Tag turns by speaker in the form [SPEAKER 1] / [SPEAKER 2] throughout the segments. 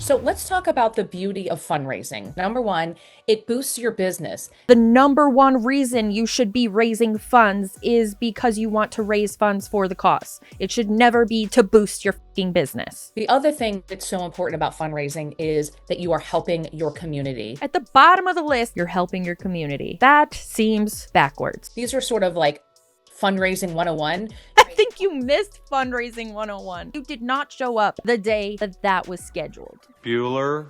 [SPEAKER 1] So let's talk about the beauty of fundraising. Number one, it boosts your business.
[SPEAKER 2] The number one reason you should be raising funds is because you want to raise funds for the cause. It should never be to boost your fucking business.
[SPEAKER 1] The other thing that's so important about fundraising is that you are helping your community.
[SPEAKER 2] At the bottom of the list, you're helping your community. That seems backwards.
[SPEAKER 1] These are sort of like fundraising 101.
[SPEAKER 2] I think you missed fundraising 101. You did not show up the day that was scheduled.
[SPEAKER 3] Bueller.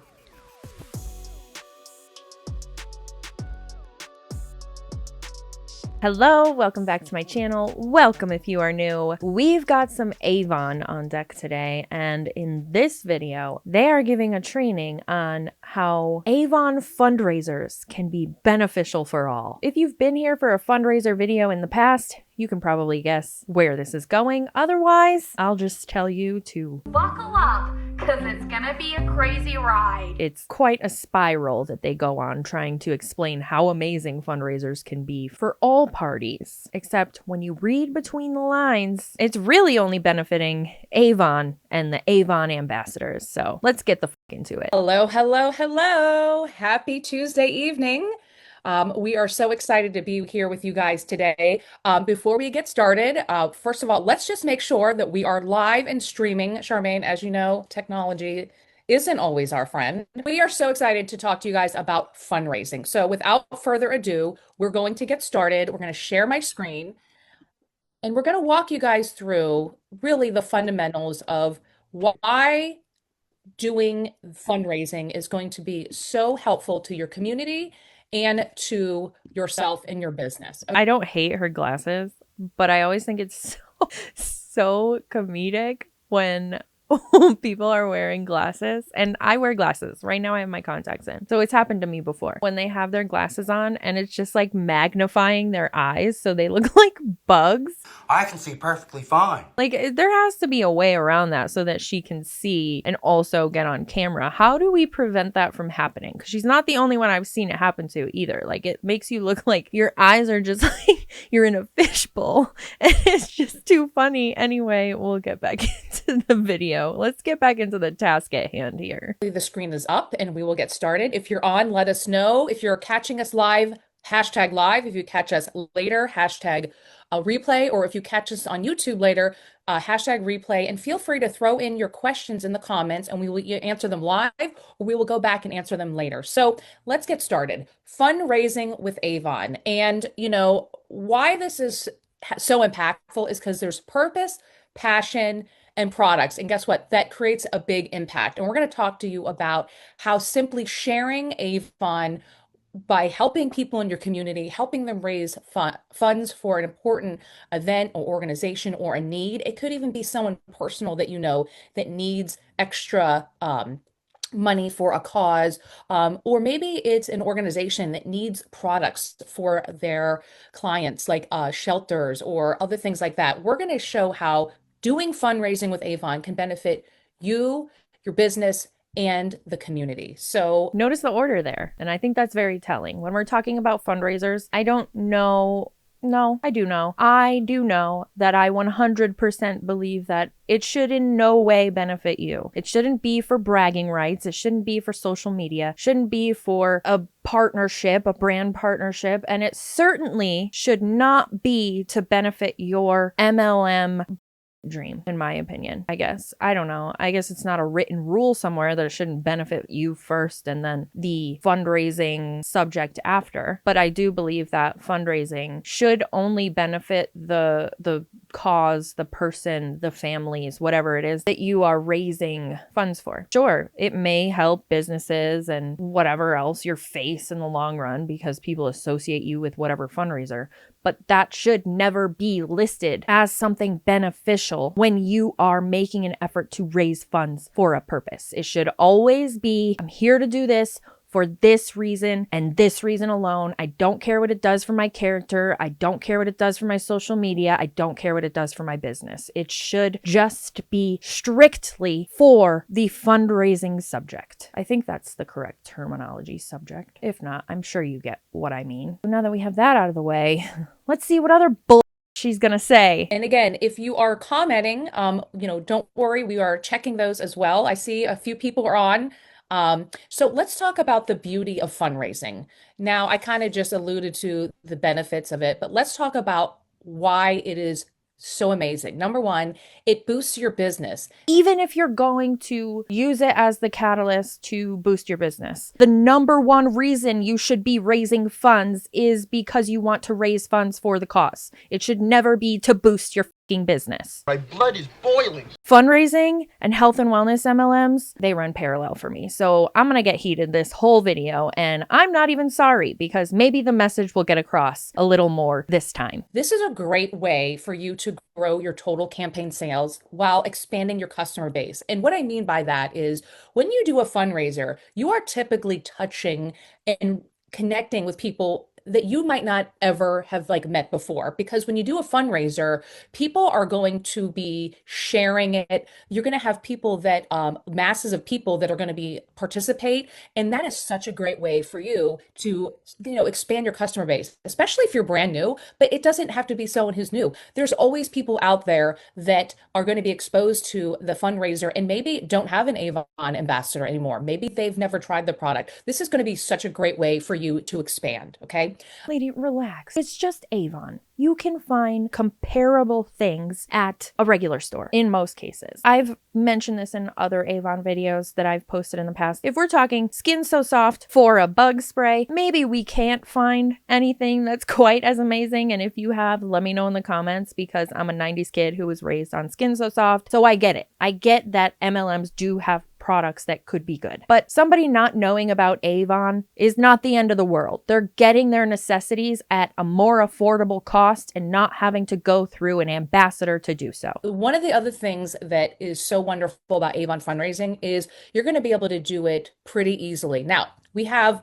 [SPEAKER 2] Hello, welcome back to my channel. Welcome if you are new. We've got some Avon on deck today, and in this video, they are giving a training on how Avon fundraisers can be beneficial for all. If you've been here for a fundraiser video in the past, you can probably guess where this is going. Otherwise, I'll just tell you to
[SPEAKER 4] buckle up, because it's gonna be a crazy ride.
[SPEAKER 2] It's quite a spiral that they go on trying to explain how amazing fundraisers can be for all parties. Except when you read between the lines, it's really only benefiting Avon and the Avon ambassadors. So let's get the fuck into it.
[SPEAKER 1] Hello, hello, hello. Happy Tuesday evening. We are so excited to be here with you guys today. Before we get started, first of all, let's just make sure that we are live and streaming. Charmaine, as you know, technology isn't always our friend. We are so excited to talk to you guys about fundraising. So without further ado, we're going to get started. We're going to share my screen and we're going to walk you guys through really the fundamentals of why doing fundraising is going to be so helpful to your community and to yourself and your business.
[SPEAKER 2] I don't hate her glasses, but I always think it's so comedic when people are wearing glasses, and I wear glasses. Right now I have my contacts in. So it's happened to me before. When they have their glasses on and it's just like magnifying their eyes so they look like bugs.
[SPEAKER 5] I can see perfectly fine.
[SPEAKER 2] Like there has to be a way around that so that she can see and also get on camera. How do we prevent that from happening? Because she's not the only one I've seen it happen to either. Like it makes you look like your eyes are just like you're in a fishbowl. And it's just too funny. Anyway, we'll get back into the video. Let's get back into the task at hand here.
[SPEAKER 1] The screen is up and we will get started. If you're on, let us know. If you're catching us live, hashtag live. If you catch us later, hashtag replay. Or if you catch us on YouTube later, hashtag replay. And feel free to throw in your questions in the comments and we will answer them live, or we will go back and answer them later. So let's get started. Fundraising with Avon. And you know, why this is so impactful is because there's purpose, passion, and products. And guess what? That creates a big impact. And we're going to talk to you about how simply sharing Avon by helping people in your community, helping them raise funds for an important event or organization or a need. It could even be someone personal that you know that needs extra money for a cause, or maybe it's an organization that needs products for their clients, like shelters or other things like that. We're going to show how doing fundraising with Avon can benefit you, your business, and the community. So
[SPEAKER 2] notice the order there. And I think that's very telling. When we're talking about fundraisers, I don't know. No, I do know. I do know that I 100% believe that it should in no way benefit you. It shouldn't be for bragging rights. It shouldn't be for social media. It shouldn't be for a partnership, a brand partnership. And it certainly should not be to benefit your MLM dream, in my opinion. I guess I don't know. I guess it's not a written rule somewhere that it shouldn't benefit you first and then the fundraising subject after, but I do believe that fundraising should only benefit the cause, the person, the families, whatever it is that you are raising funds for. Sure, it may help businesses and whatever else, your face in the long run, because people associate you with whatever fundraiser, but that should never be listed as something beneficial when you are making an effort to raise funds for a purpose. It should always be, I'm here to do this for this reason and this reason alone. I don't care what it does for my character. I don't care what it does for my social media. I don't care what it does for my business. It should just be strictly for the fundraising subject. I think that's the correct terminology, subject. If not, I'm sure you get what I mean. Now that we have that out of the way, let's see what other bull she's gonna say.
[SPEAKER 1] And again, if you are commenting, don't worry, we are checking those as well. I see a few people are on. So let's talk about the beauty of fundraising. Now, I kind of just alluded to the benefits of it, but let's talk about why it is so amazing. Number one, it boosts your business.
[SPEAKER 2] Even if you're going to use it as the catalyst to boost your business, the number one reason you should be raising funds is because you want to raise funds for the cause. It should never be to boost your business.
[SPEAKER 5] My blood is boiling.
[SPEAKER 2] Fundraising and health and wellness MLMs, they run parallel for me. So I'm going to get heated this whole video, and I'm not even sorry, because maybe the message will get across a little more this time.
[SPEAKER 1] This is a great way for you to grow your total campaign sales while expanding your customer base. And what I mean by that is when you do a fundraiser, you are typically touching and connecting with people that you might not ever have met before, because when you do a fundraiser, people are going to be sharing it. You're going to have people that masses of people that are going to be participate, and that is such a great way for you to expand your customer base, especially if you're brand new. But it doesn't have to be someone who's new. There's always people out there that are going to be exposed to the fundraiser and maybe don't have an Avon ambassador anymore. Maybe they've never tried the product. This is going to be such a great way for you to expand. Okay.
[SPEAKER 2] Lady, relax. It's just Avon. You can find comparable things at a regular store in most cases. I've mentioned this in other Avon videos that I've posted in the past. If we're talking Skin So Soft for a bug spray, maybe we can't find anything that's quite as amazing. And if you have, let me know in the comments, because I'm a 90s kid who was raised on Skin So Soft. So I get it. I get that MLMs do have products that could be good. But somebody not knowing about Avon is not the end of the world. They're getting their necessities at a more affordable cost and not having to go through an ambassador to do so.
[SPEAKER 1] One of the other things that is so wonderful about Avon fundraising is you're going to be able to do it pretty easily. Now, we have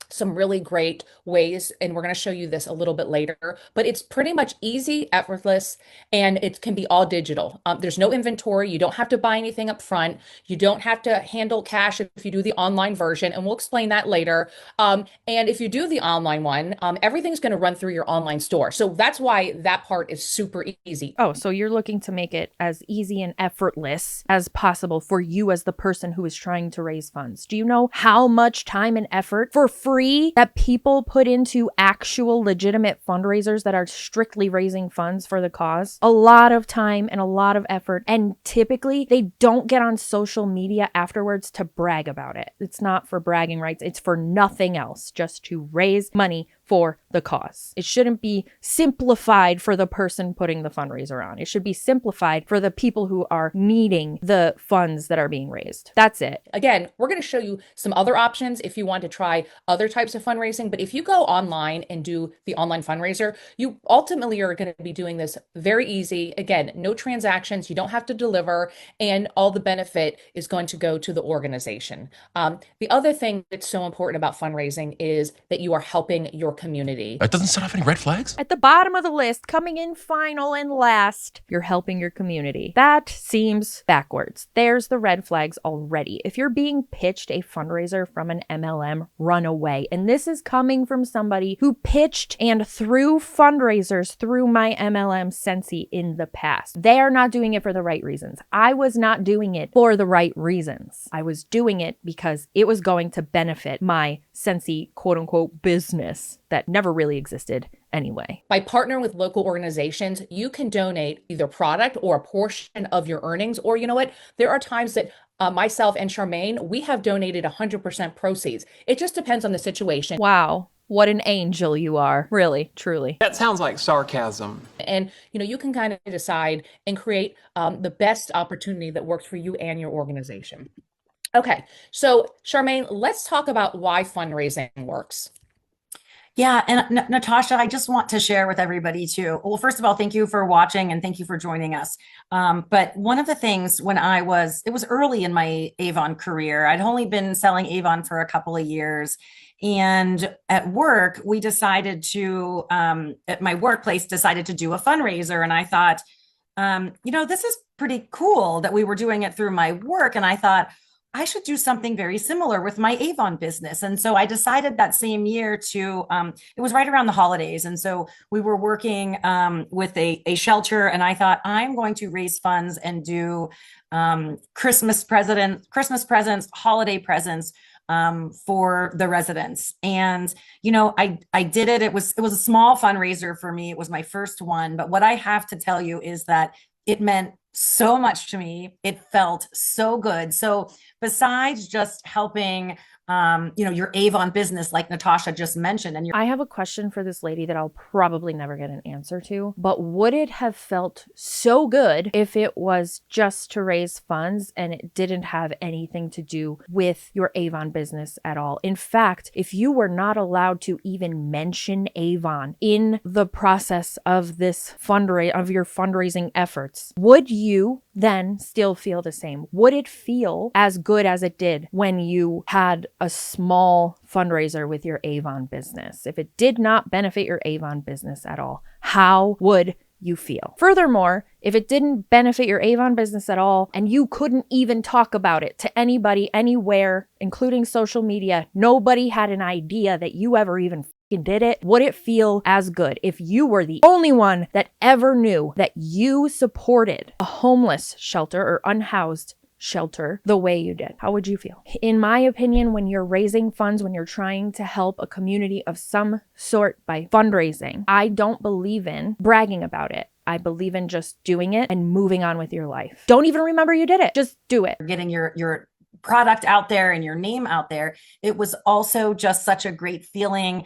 [SPEAKER 1] some really great ways, and we're going to show you this a little bit later, but it's pretty much easy, effortless, and it can be all digital. There's no inventory. You don't have to buy anything up front. You don't have to handle cash if you do the online version, and we'll explain that later. And if you do the online one, everything's going to run through your online store. So that's why that part is super easy.
[SPEAKER 2] Oh, so you're looking to make it as easy and effortless as possible for you as the person who is trying to raise funds. Do you know how much time and effort for free that people put into actual legitimate fundraisers that are strictly raising funds for the cause? A lot of time and a lot of effort, and typically they don't get on social media afterwards to brag about it. It's not for bragging rights, it's for nothing else, just to raise money for the cause. It shouldn't be simplified for the person putting the fundraiser on. It should be simplified for the people who are needing the funds that are being raised. That's it.
[SPEAKER 1] Again, we're going to show you some other options if you want to try other types of fundraising. But if you go online and do the online fundraiser, you ultimately are going to be doing this very easy. Again, no transactions. You don't have to deliver, and all the benefit is going to go to the organization. The other thing that's so important about fundraising is that you are helping your community.
[SPEAKER 3] It doesn't set off any red flags?
[SPEAKER 2] At the bottom of the list, coming in final and last, you're helping your community. That seems backwards. There's the red flags already. If you're being pitched a fundraiser from an MLM, run away. And this is coming from somebody who pitched and threw fundraisers through my MLM Sensi in the past. They are not doing it for the right reasons. I was not doing it for the right reasons. I was doing it because it was going to benefit my Sensi quote unquote business that never really existed anyway.
[SPEAKER 1] By partnering with local organizations, you can donate either product or a portion of your earnings. Or you know what? There are times that myself and Charmaine, we have donated 100% proceeds. It just depends on the situation.
[SPEAKER 2] Wow. What an angel you are. Really, truly.
[SPEAKER 6] That sounds like sarcasm.
[SPEAKER 1] And, you can kind of decide and create the best opportunity that works for you and your organization. Okay, so Charmaine, let's talk about why fundraising works.
[SPEAKER 7] Yeah, and Natasha, I just want to share with everybody too. Well, first of all, thank you for watching and thank you for joining us. But one of the things when it was early in my Avon career, I'd only been selling Avon for a couple of years. And at work, we decided to, at my workplace, decided to do a fundraiser. And I thought, this is pretty cool that we were doing it through my work. And I thought, I should do something very similar with my Avon business. And so I decided that same year to, it was right around the holidays. And so we were working with a shelter, and I thought I'm going to raise funds and do Christmas presents, holiday presents for the residents. And, I did it. It was a small fundraiser for me. It was my first one. But what I have to tell you is that it meant so much to me. It felt so good. So besides just helping, your Avon business, like Natasha just mentioned, and
[SPEAKER 2] I have a question for this lady that I'll probably never get an answer to, but would it have felt so good if it was just to raise funds and it didn't have anything to do with your Avon business at all? In fact, if you were not allowed to even mention Avon in the process of this of your fundraising efforts, would you then still feel the same? Would it feel as good as it did when you had a small fundraiser with your Avon business? If it did not benefit your Avon business at all, how would you feel? Furthermore, if it didn't benefit your Avon business at all and you couldn't even talk about it to anybody anywhere, including social media, nobody had an idea that you ever even did it, would it feel as good if you were the only one that ever knew that you supported a homeless shelter or unhoused shelter the way you did? How would you feel? In my opinion, when you're raising funds, when you're trying to help a community of some sort by fundraising, I don't believe in bragging about it. I believe in just doing it and moving on with your life. Don't even remember you did it. Just do it.
[SPEAKER 7] Getting your product out there and your name out there. It was also just such a great feeling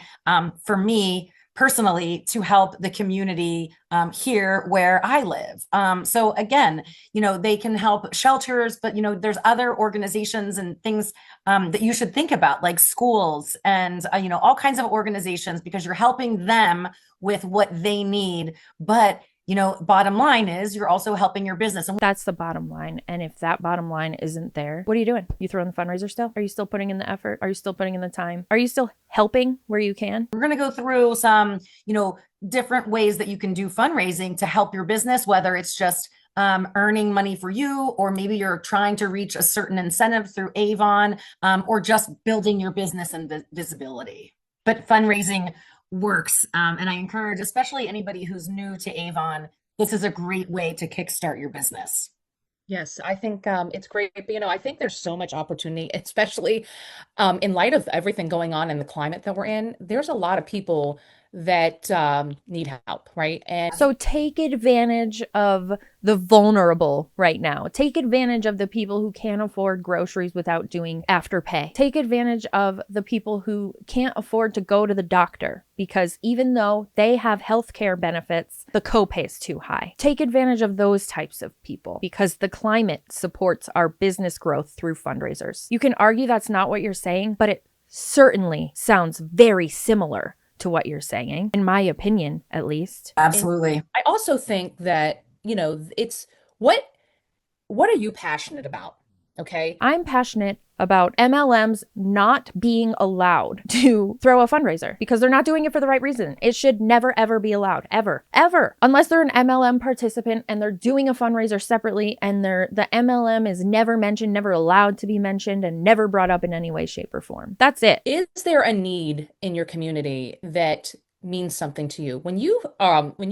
[SPEAKER 7] for me personally to help the community here where I live. So again, they can help shelters, but there's other organizations and things that you should think about, like schools and all kinds of organizations, because you're helping them with what they need. But bottom line is you're also helping your business. And
[SPEAKER 2] that's the bottom line. And if that bottom line isn't there, what are you doing? You throwing the fundraiser still? Are you still putting in the effort? Are you still putting in the time? Are you still helping where you can?
[SPEAKER 7] We're going to go through some, different ways that you can do fundraising to help your business, whether it's just earning money for you, or maybe you're trying to reach a certain incentive through Avon, or just building your business and visibility. But fundraising works. And I encourage, especially anybody who's new to Avon, this is a great way to kickstart your business.
[SPEAKER 1] Yes, I think it's great. But, I think there's so much opportunity, especially in light of everything going on in the climate that we're in. There's a lot of people that need help, right? And
[SPEAKER 2] so take advantage of the vulnerable right now. Take advantage of the people who can't afford groceries without doing Afterpay. Take advantage of the people who can't afford to go to the doctor because even though they have healthcare benefits, the copay is too high. Take advantage of those types of people because the climate supports our business growth through fundraisers. You can argue that's not what you're saying, but it certainly sounds very similar to what you're saying, in my opinion, at least.
[SPEAKER 7] Absolutely.
[SPEAKER 1] And I also think that, it's what are you passionate about? Okay.
[SPEAKER 2] I'm passionate about MLMs not being allowed to throw a fundraiser because they're not doing it for the right reason. It should never, ever be allowed, ever, ever, unless they're an MLM participant and they're doing a fundraiser separately and the MLM is never mentioned, never allowed to be mentioned, and never brought up in any way, shape, or form. That's it.
[SPEAKER 1] Is there a need in your community that means something to you? When you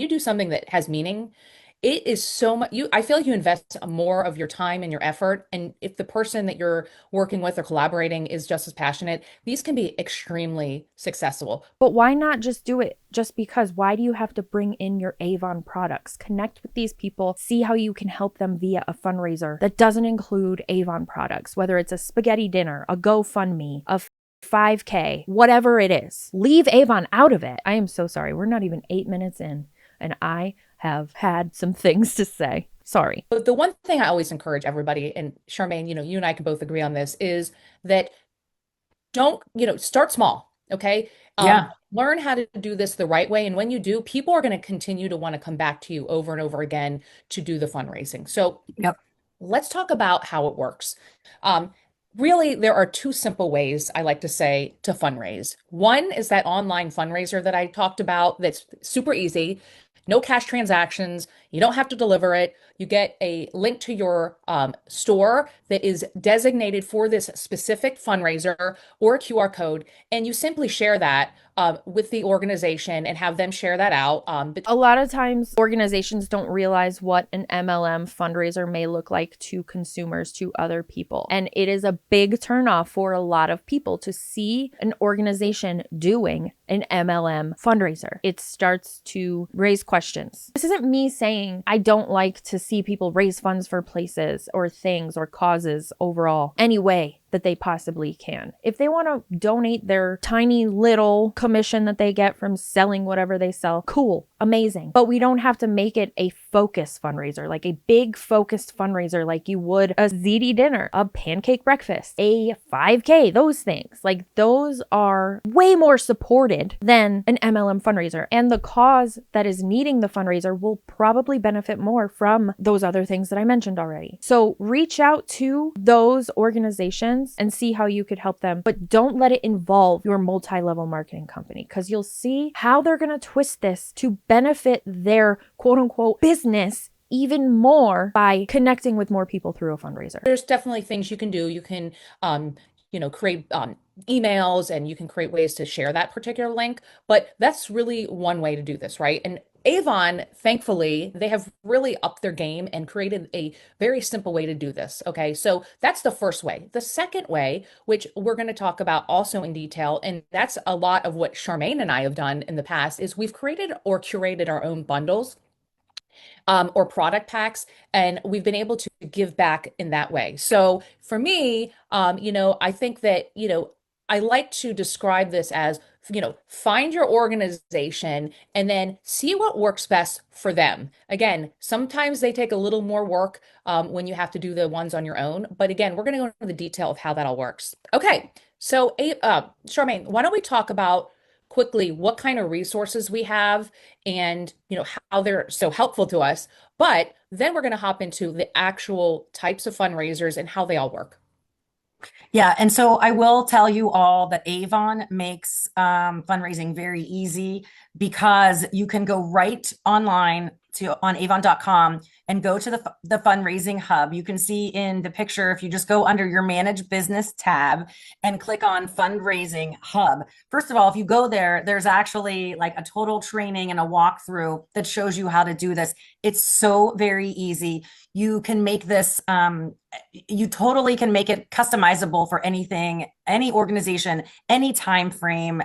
[SPEAKER 1] do something that has meaning, it is so much I feel like you invest more of your time and your effort. And if the person that you're working with or collaborating is just as passionate, these can be extremely successful.
[SPEAKER 2] But why not just do it just because? Why do you have to bring in your Avon products? Connect with these people, see how you can help them via a fundraiser that doesn't include Avon products, whether it's a spaghetti dinner, a GoFundMe, a 5K, whatever it is. Leave Avon out of it. I am so sorry. We're not even 8 minutes in and I have had some things to say. Sorry.
[SPEAKER 1] But the one thing I always encourage everybody, and Charmaine, you and I can both agree on this, is that don't, start small. Okay.
[SPEAKER 7] Yeah.
[SPEAKER 1] Learn how to do this the right way. And when you do, people are going to continue to want to come back to you over and over again to do the fundraising. So
[SPEAKER 7] Yep.
[SPEAKER 1] Let's talk about how it works. Really, there are two simple ways I like to say to fundraise. One is that online fundraiser that I talked about that's super easy. no cash transactions. You don't have to deliver it. You get a link to your store that is designated for this specific fundraiser or a QR code, and you simply share that with the organization and have them share that out.
[SPEAKER 2] A lot of times organizations don't realize what an MLM fundraiser may look like to consumers, to other people. And it is a big turnoff for a lot of people to see an organization doing an MLM fundraiser. It starts to raise questions. This isn't me saying I don't like to see people raise funds for places or things or causes overall, any way that they possibly can. If they want to donate their tiny little commission that they get from selling whatever they sell, cool, amazing. But we don't have to make it a focus fundraiser, like a big focused fundraiser like you would a ZD dinner, a pancake breakfast, a 5K, those things. Like those are way more supported than an MLM fundraiser. And the cause that is needing the fundraiser will probably benefit more from those other things that I mentioned already. So reach out to those organizations and see how you could help them, but don't let it involve your multi-level marketing company, because you'll see how they're going to twist this to benefit their quote unquote business even more by connecting with more people through a fundraiser.
[SPEAKER 1] There's definitely things you can do. You can, create emails, and you can create ways to share that particular link. But that's really one way to do this, right? And Avon, thankfully, they have really upped their game and created a very simple way to do this. Okay, so that's the first way. The second way, which we're going to talk about also in detail, and that's a lot of what Charmaine and I have done in the past, is we've created or curated our own bundles or product packs, and we've been able to give back in that way. So for me, I think that, I like to describe this as, find your organization and then see what works best for them. Again, sometimes they take a little more work when you have to do the ones on your own. But again, we're going to go into the detail of how that all works. Okay, so Charmaine, why don't we talk about quickly what kind of resources we have and how they're so helpful to us, but then we're going to hop into the actual types of fundraisers and how they all work.
[SPEAKER 7] Yeah, and so I will tell you all that Avon makes fundraising very easy, because you can go right online on avon.com and go to the fundraising hub. You can see in the picture, if you just go under your manage business tab and click on fundraising hub. First of all, if you go there, there's actually like a total training and a walkthrough that shows you how to do this. It's so very easy. You can make this, you totally can make it customizable for anything, any organization, any time frame,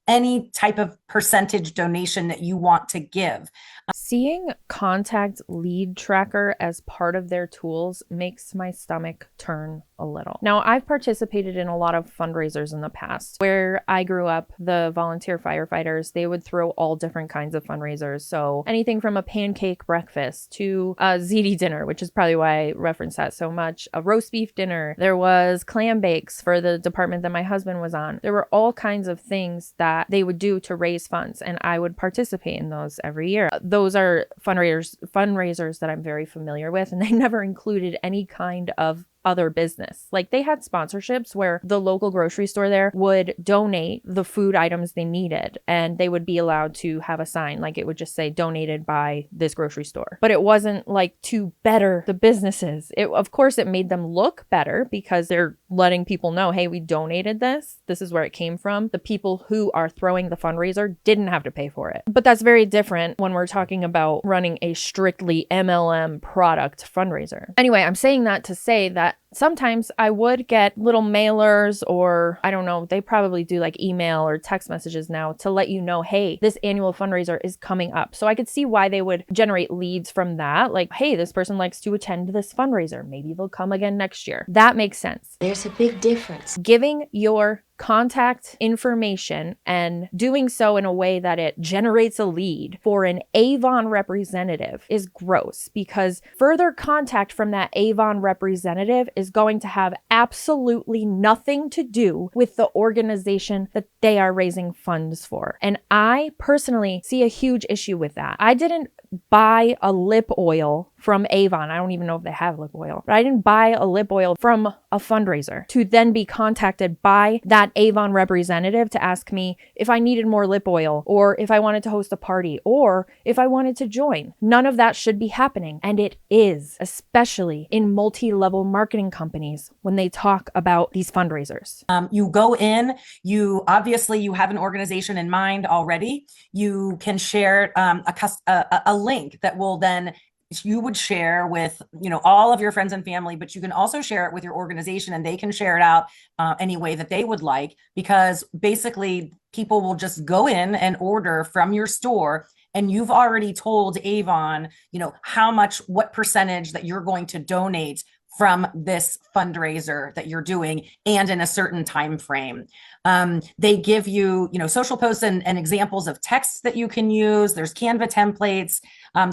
[SPEAKER 7] any type of percentage donation that you want to give.
[SPEAKER 2] Seeing contact lead tracker as part of their tools makes my stomach turn a little. Now, I've participated in a lot of fundraisers in the past. Where I grew up, the volunteer firefighters, they would throw all different kinds of fundraisers. So anything from a pancake breakfast to a ZD dinner, which is probably why I reference that so much, a roast beef dinner. There was clam bakes for the department that my husband was on. There were all kinds of things that they would do to raise funds, and I would participate in those every year. Those are fundraisers that I'm very familiar with, and they never included any kind of other business. Like they had sponsorships where the local grocery store there would donate the food items they needed, and they would be allowed to have a sign, like it would just say donated by this grocery store. But it wasn't like to better the businesses. Of course it made them look better because they're letting people know, hey, we donated this. This is where it came from. The people who are throwing the fundraiser didn't have to pay for it. But that's very different when we're talking about running a strictly MLM product fundraiser. Anyway, I'm saying that to say that sometimes I would get little mailers, or I don't know, they probably do like email or text messages now to let you know, hey, this annual fundraiser is coming up. So I could see why they would generate leads from that. Like, hey, this person likes to attend this fundraiser. Maybe they'll come again next year. That makes sense.
[SPEAKER 3] There's a big difference.
[SPEAKER 2] Giving your contact information and doing so in a way that it generates a lead for an Avon representative is gross, because further contact from that Avon representative is going to have absolutely nothing to do with the organization that they are raising funds for. And I personally see a huge issue with that. I didn't buy a lip oil from Avon. I don't even know if they have lip oil, but I didn't buy a lip oil from a fundraiser to then be contacted by that Avon representative to ask me if I needed more lip oil or if I wanted to host a party or if I wanted to join. None of that should be happening. And it is, especially in multi-level marketing companies when they talk about these fundraisers.
[SPEAKER 7] You go in, you obviously you have an organization in mind already. You can share a link that will then you would share with all of your friends and family, but you can also share it with your organization and they can share it out any way that they would like, because basically people will just go in and order from your store, and you've already told Avon what percentage that you're going to donate from this fundraiser that you're doing, and in a certain time frame. They give you, social posts and examples of texts that you can use. There's Canva templates.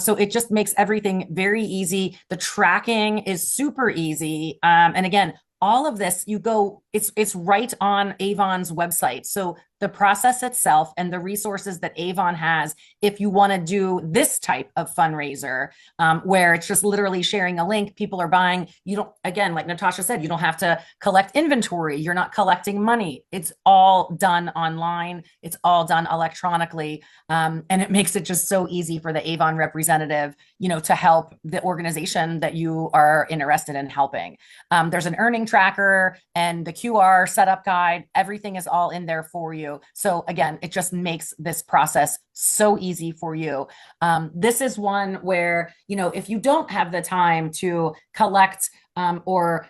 [SPEAKER 7] So it just makes everything very easy. The tracking is super easy. And again, all of this, it's right on Avon's website. So the process itself and the resources that Avon has, if you want to do this type of fundraiser, where it's just literally sharing a link, people are buying, again, like Natasha said, you don't have to collect inventory. You're not collecting money. It's all done online. It's all done electronically. And it makes it just so easy for the Avon representative, to help the organization that you are interested in helping. There's an earning tracker and the QR setup guide. Everything is all in there for you. So again, it just makes this process so easy for you. This is one where, if you don't have the time to collect or,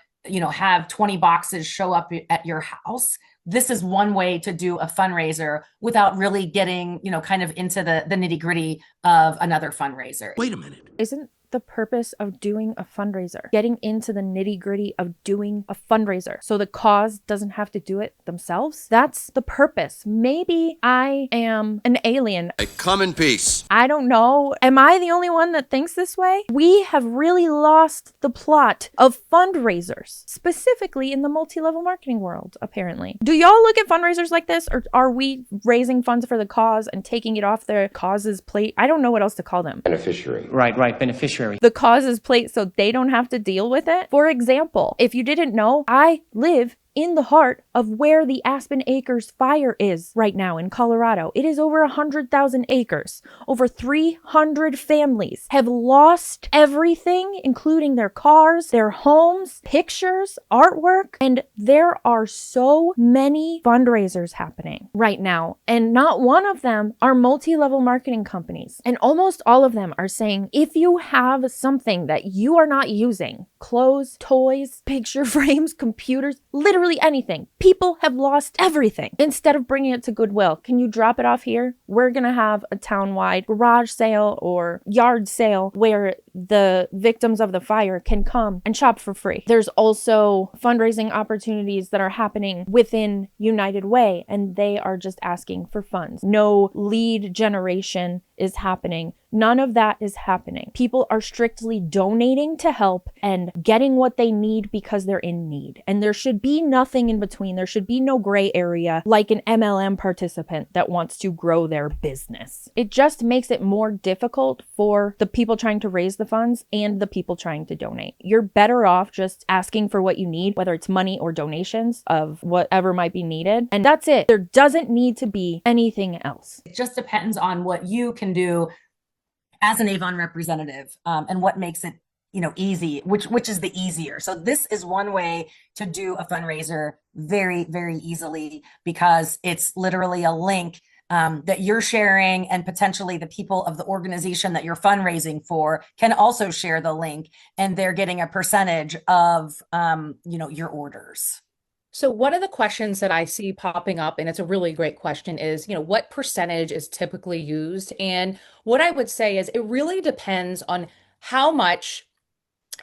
[SPEAKER 7] have 20 boxes show up at your house, this is one way to do a fundraiser without really getting, kind of into the nitty gritty of another fundraiser.
[SPEAKER 5] Wait a minute.
[SPEAKER 2] Isn't the purpose of doing a fundraiser getting into the nitty-gritty of doing a fundraiser so the cause doesn't have to do it themselves? That's the purpose. Maybe I am an alien.
[SPEAKER 3] I come in peace.
[SPEAKER 2] I don't know. Am I the only one that thinks this way? We have really lost the plot of fundraisers, specifically in the multi-level marketing world, apparently. Do y'all look at fundraisers like this, or are we raising funds for the cause and taking it off the cause's plate? I don't know what else to call them.
[SPEAKER 6] Beneficiary.
[SPEAKER 8] Right, beneficiary.
[SPEAKER 2] The cause's plate so they don't have to deal with it. For example, if you didn't know, I live in the heart of where the Aspen Acres fire is right now in Colorado. It is over 100,000 acres. Over 300 families have lost everything, including their cars, their homes, pictures, artwork, and there are so many fundraisers happening right now, and not one of them are multi-level marketing companies. And almost all of them are saying, if you have something that you are not using, clothes, toys, picture frames, computers, literally anything. People have lost everything. Instead of bringing it to Goodwill, can you drop it off here? We're going to have a town-wide garage sale or yard sale where the victims of the fire can come and shop for free. There's also fundraising opportunities that are happening within United Way, and they are just asking for funds. No lead generation is happening. None of that is happening. People are strictly donating to help and getting what they need because they're in need. And there should be nothing in between. There should be no gray area like an MLM participant that wants to grow their business. It just makes it more difficult for the people trying to raise the funds and the people trying to donate. You're better off just asking for what you need, whether it's money or donations of whatever might be needed. And that's it. There doesn't need to be anything else.
[SPEAKER 7] It just depends on what you can do as an Avon representative, and what makes it, easy, which is the easier. So this is one way to do a fundraiser very, very easily, because it's literally a link that you're sharing, and potentially the people of the organization that you're fundraising for can also share the link, and they're getting a percentage of, your orders.
[SPEAKER 1] So one of the questions that I see popping up, and it's a really great question, is, what percentage is typically used? And what I would say is it really depends on how much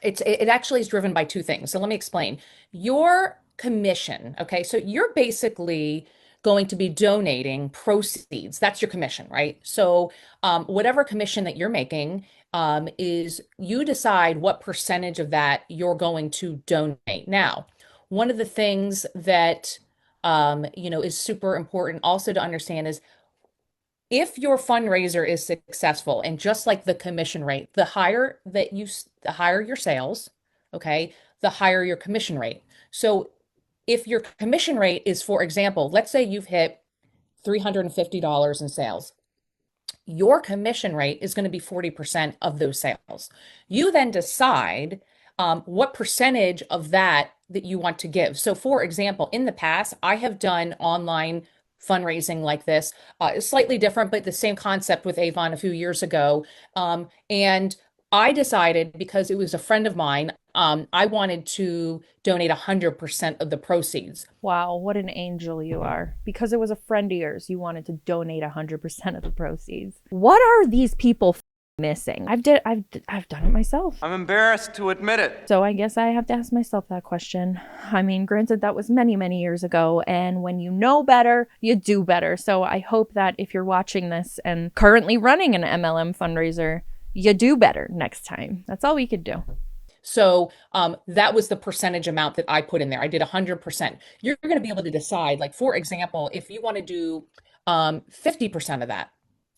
[SPEAKER 1] it actually is driven by two things. So let me explain. Your commission, okay? So you're basically going to be donating proceeds. That's your commission, right? So whatever commission that you're making is you decide what percentage of that you're going to donate. Now, one of the things that is super important also to understand is if your fundraiser is successful, and just like the commission rate, the higher your sales, okay, the higher your commission rate. So if your commission rate is, for example, let's say you've hit $350 in sales, your commission rate is going to be 40% of those sales. You then decide what percentage of that you want to give. So, for example, in the past, I have done online fundraising like this. It's slightly different, but the same concept with Avon a few years ago. And I decided, because it was a friend of mine, I wanted to donate 100% of the proceeds.
[SPEAKER 2] Wow, what an angel you are. Because it was a friend of yours, you wanted to donate 100% of the proceeds. What are these people missing? I've done it myself.
[SPEAKER 3] I'm embarrassed to admit it.
[SPEAKER 2] So I guess I have to ask myself that question. I mean, granted, that was many, many years ago, and when you know better, you do better. So I hope that if you're watching this and currently running an MLM fundraiser, you do better next time. That's all we could do.
[SPEAKER 1] So that was the percentage amount that I put in there. I did 100%. You're going to be able to decide, like, for example, if you want to do 50% of that,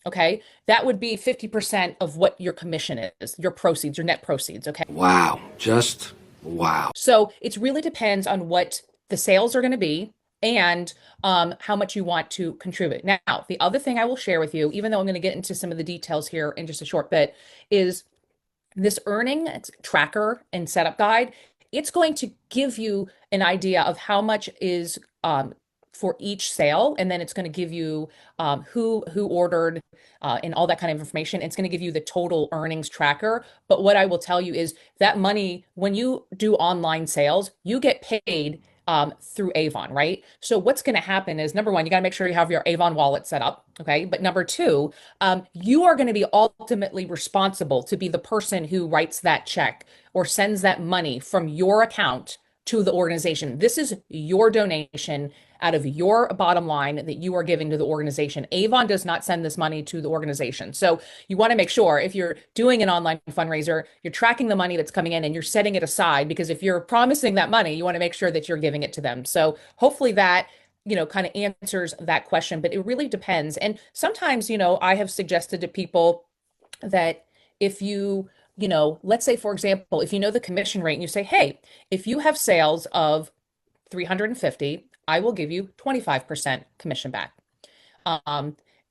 [SPEAKER 1] okay, that would be 50% of what your commission is, your proceeds, your net proceeds, okay?
[SPEAKER 5] Wow. Just wow.
[SPEAKER 1] So it really depends on what the sales are going to be and how much you want to contribute. Now, the other thing I will share with you, even though I'm going to get into some of the details here in just a short bit, is this earning tracker and setup guide. It's going to give you an idea of how much is for each sale, and then it's going to give you who ordered and all that kind of information. It's going to give you the total earnings tracker. But what I will tell you is that money, when you do online sales, you get paid through Avon, right? So what's going to happen is, number one, you got to make sure you have your Avon wallet set up. Okay. But number two, you are going to be ultimately responsible to be the person who writes that check or sends that money from your account to the organization. This is your donation out of your bottom line that you are giving to the organization. Avon does not send this money to the organization. So you want to make sure, if you're doing an online fundraiser, you're tracking the money that's coming in and you're setting it aside, because if you're promising that money, you want to make sure that you're giving it to them. So hopefully that kind of answers that question, but it really depends. And sometimes, I have suggested to people that if let's say, for example, if you know the commission rate and you say, hey, if you have sales of 350, I will give you 25% commission back.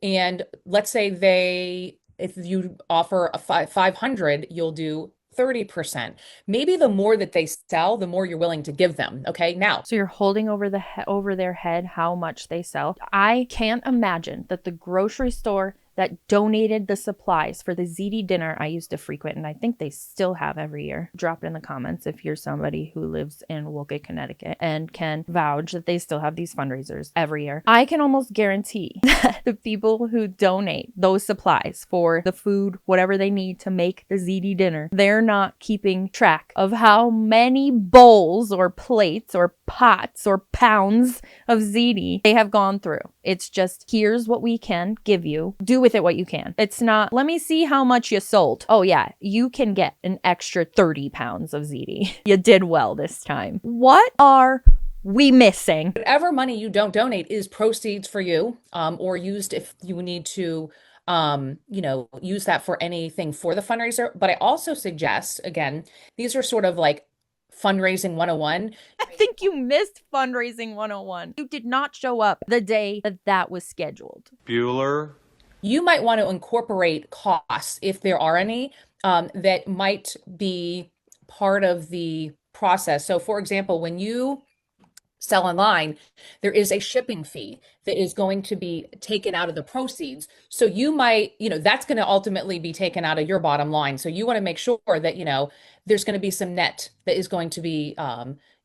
[SPEAKER 1] And let's say if you offer a 500, you'll do 30%. Maybe the more that they sell, the more you're willing to give them. Okay. Now,
[SPEAKER 2] so you're holding over their head how much they sell. I can't imagine that the grocery store that donated the supplies for the ZD dinner I used to frequent, and I think they still have every year. Drop it in the comments if you're somebody who lives in Woolgate, Connecticut, and can vouch that they still have these fundraisers every year. I can almost guarantee that the people who donate those supplies for the food, whatever they need to make the ZD dinner, they're not keeping track of how many bowls or plates or pots or pounds of ZD they have gone through. It's just, here's what we can give you. Do with it what you can. It's not, let me see how much you sold. Oh yeah, you can get an extra 30 pounds of ZD. You did well this time. What are we missing?
[SPEAKER 1] Whatever money you don't donate is proceeds for you, or used if you need to use that for anything for the fundraiser. But I also suggest, again, these are sort of like fundraising 101.
[SPEAKER 2] I think you missed fundraising 101. You did not show up the day that was scheduled.
[SPEAKER 3] Bueller.
[SPEAKER 1] You might want to incorporate costs, if there are any, that might be part of the process. So, for example, when you sell online, there is a shipping fee that is going to be taken out of the proceeds. So you might, that's going to ultimately be taken out of your bottom line. So you want to make sure that, there's going to be some net that is going to be,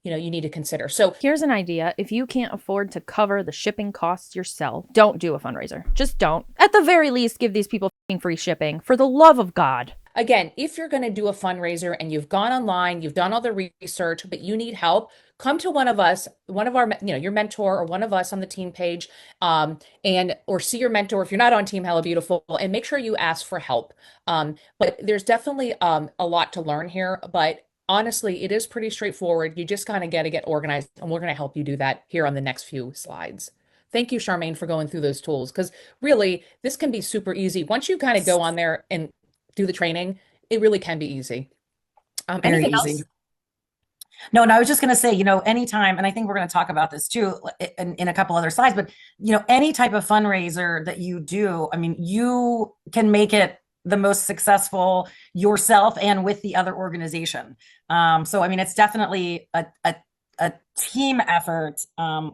[SPEAKER 1] you need to consider. So
[SPEAKER 2] here's an idea. If you can't afford to cover the shipping costs yourself, don't do a fundraiser. Just don't. At the very least, give these people free shipping, for the love of God.
[SPEAKER 1] Again, if you're going to do a fundraiser and you've gone online, you've done all the research, but you need help, come to one of us, one of our, your mentor, or one of us on the team page, or see your mentor if you're not on Team Hella Beautiful, and make sure you ask for help. But there's definitely a lot to learn here, but honestly, it is pretty straightforward. You just kind of got to get organized, and we're going to help you do that here on the next few slides. Thank you, Charmaine, for going through those tools because really this can be super easy. Once you kind of go on there and do the training, it really can be easy.
[SPEAKER 7] Very
[SPEAKER 1] Anything
[SPEAKER 7] easy.
[SPEAKER 1] else?
[SPEAKER 7] No, and I was just going to say, anytime, and I think we're going to talk about this too in a couple other slides, but any type of fundraiser that you do, I mean, you can make it the most successful yourself and with the other organization. So, I mean, it's definitely a team effort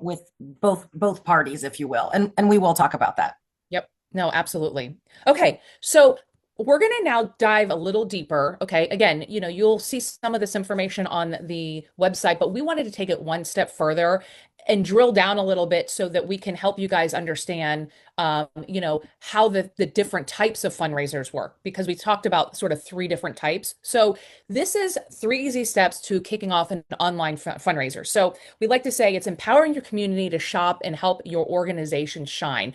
[SPEAKER 7] with both parties, if you will, and we will talk about that.
[SPEAKER 1] Yep. No, absolutely. Okay. So we're going to now dive a little deeper. Okay. Again, you'll see some of this information on the website, but we wanted to take it one step further and drill down a little bit so that we can help you guys understand, how the different types of fundraisers work, because we talked about sort of three different types. So this is 3 easy steps to kicking off an online fundraiser. So we like to say it's empowering your community to shop and help your organization shine.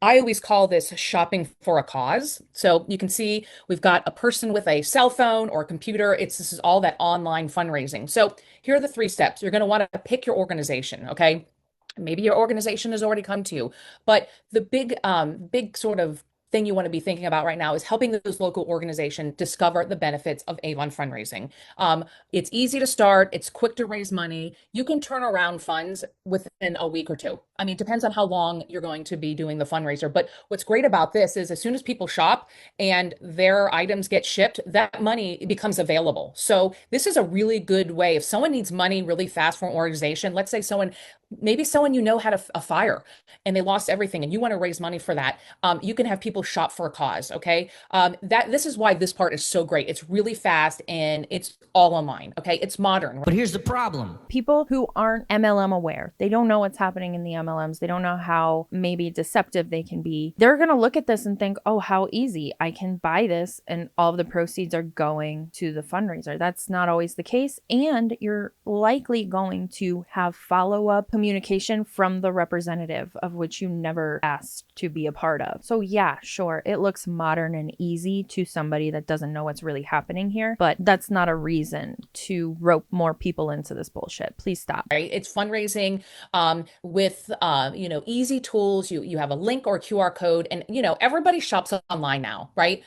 [SPEAKER 1] I always call this shopping for a cause. So you can see we've got a person with a cell phone or a computer. This is all that online fundraising. So here are the 3 steps. You're going to want to pick your organization, okay? Maybe your organization has already come to you, but the big sort of thing you want to be thinking about right now is helping those local organizations discover the benefits of Avon fundraising. It's easy to start. It's quick to raise money. You can turn around funds within a week or two. I mean, it depends on how long you're going to be doing the fundraiser. But what's great about this is as soon as people shop and their items get shipped, that money becomes available. So this is a really good way. If someone needs money really fast for an organization, let's say maybe someone had a fire and they lost everything and you want to raise money for that, you can have people shop for a cause, okay? This is why this part is so great. It's really fast and it's all online, okay? It's modern.
[SPEAKER 6] But here's the problem.
[SPEAKER 2] People who aren't MLM aware, they don't know what's happening in the MLMs. They don't know how maybe deceptive they can be. They're going to look at this and think, oh, how easy. I can buy this and all of the proceeds are going to the fundraiser. That's not always the case. And you're likely going to have follow-up communication from the representative of which you never asked to be a part of. So yeah, sure, it looks modern and easy to somebody that doesn't know what's really happening here, but that's not a reason to rope more people into this bullshit. Please stop.
[SPEAKER 1] Right? It's fundraising with easy tools. You have a link or QR code, and everybody shops online now, right?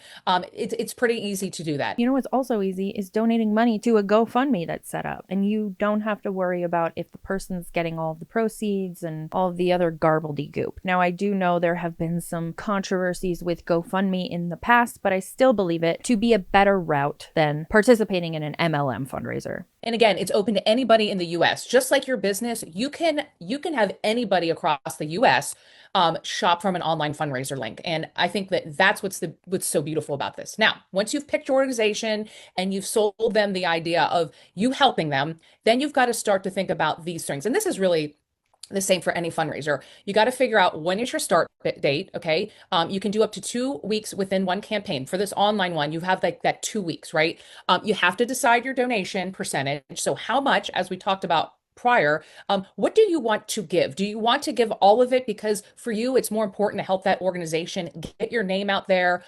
[SPEAKER 1] It's pretty easy to do that.
[SPEAKER 2] You know what's also easy is donating money to a GoFundMe that's set up, and you don't have to worry about if the person's getting all of the proceeds and all of the other garbledygook. Now, I do know there have been some controversies with GoFundMe in the past, but I still believe it to be a better route than participating in an MLM fundraiser.
[SPEAKER 1] And again, it's open to anybody in the US. Just like your business, you can have anybody across the US shop from an online fundraiser link. And I think that's what's so beautiful about this. Now, once you've picked your organization and you've sold them the idea of you helping them, then you've got to start to think about these things. And this is really the same for any fundraiser. You got to figure out when is your start date, okay? You can do up to 2 weeks within one campaign. For this online one, you have like that 2 weeks, right? You have to decide your donation percentage. So how much, as we talked about prior, what do you want to give? Do you want to give all of it because for you it's more important to help that organization get your name out there?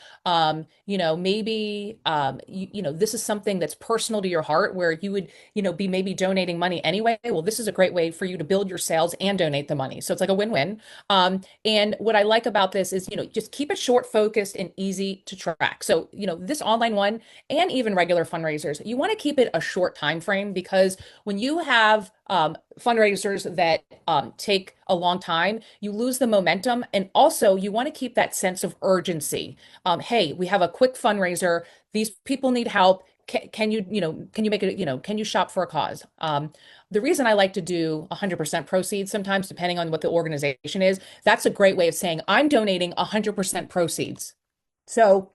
[SPEAKER 1] Maybe this is something that's personal to your heart where you would be maybe donating money anyway. Well, this is a great way for you to build your sales and donate the money, so it's like a win-win. And what I like about this is just keep it short, focused, and easy to track. So this online one and even regular fundraisers, you want to keep it a short time frame, because when you have fundraisers that take a long time, you lose the momentum. And also you want to keep that sense of urgency. Hey, we have a quick fundraiser. These people need help. Can you make it, can you shop for a cause? The reason I like to do 100% proceeds sometimes, depending on what the organization is, that's a great way of saying I'm donating 100% proceeds. So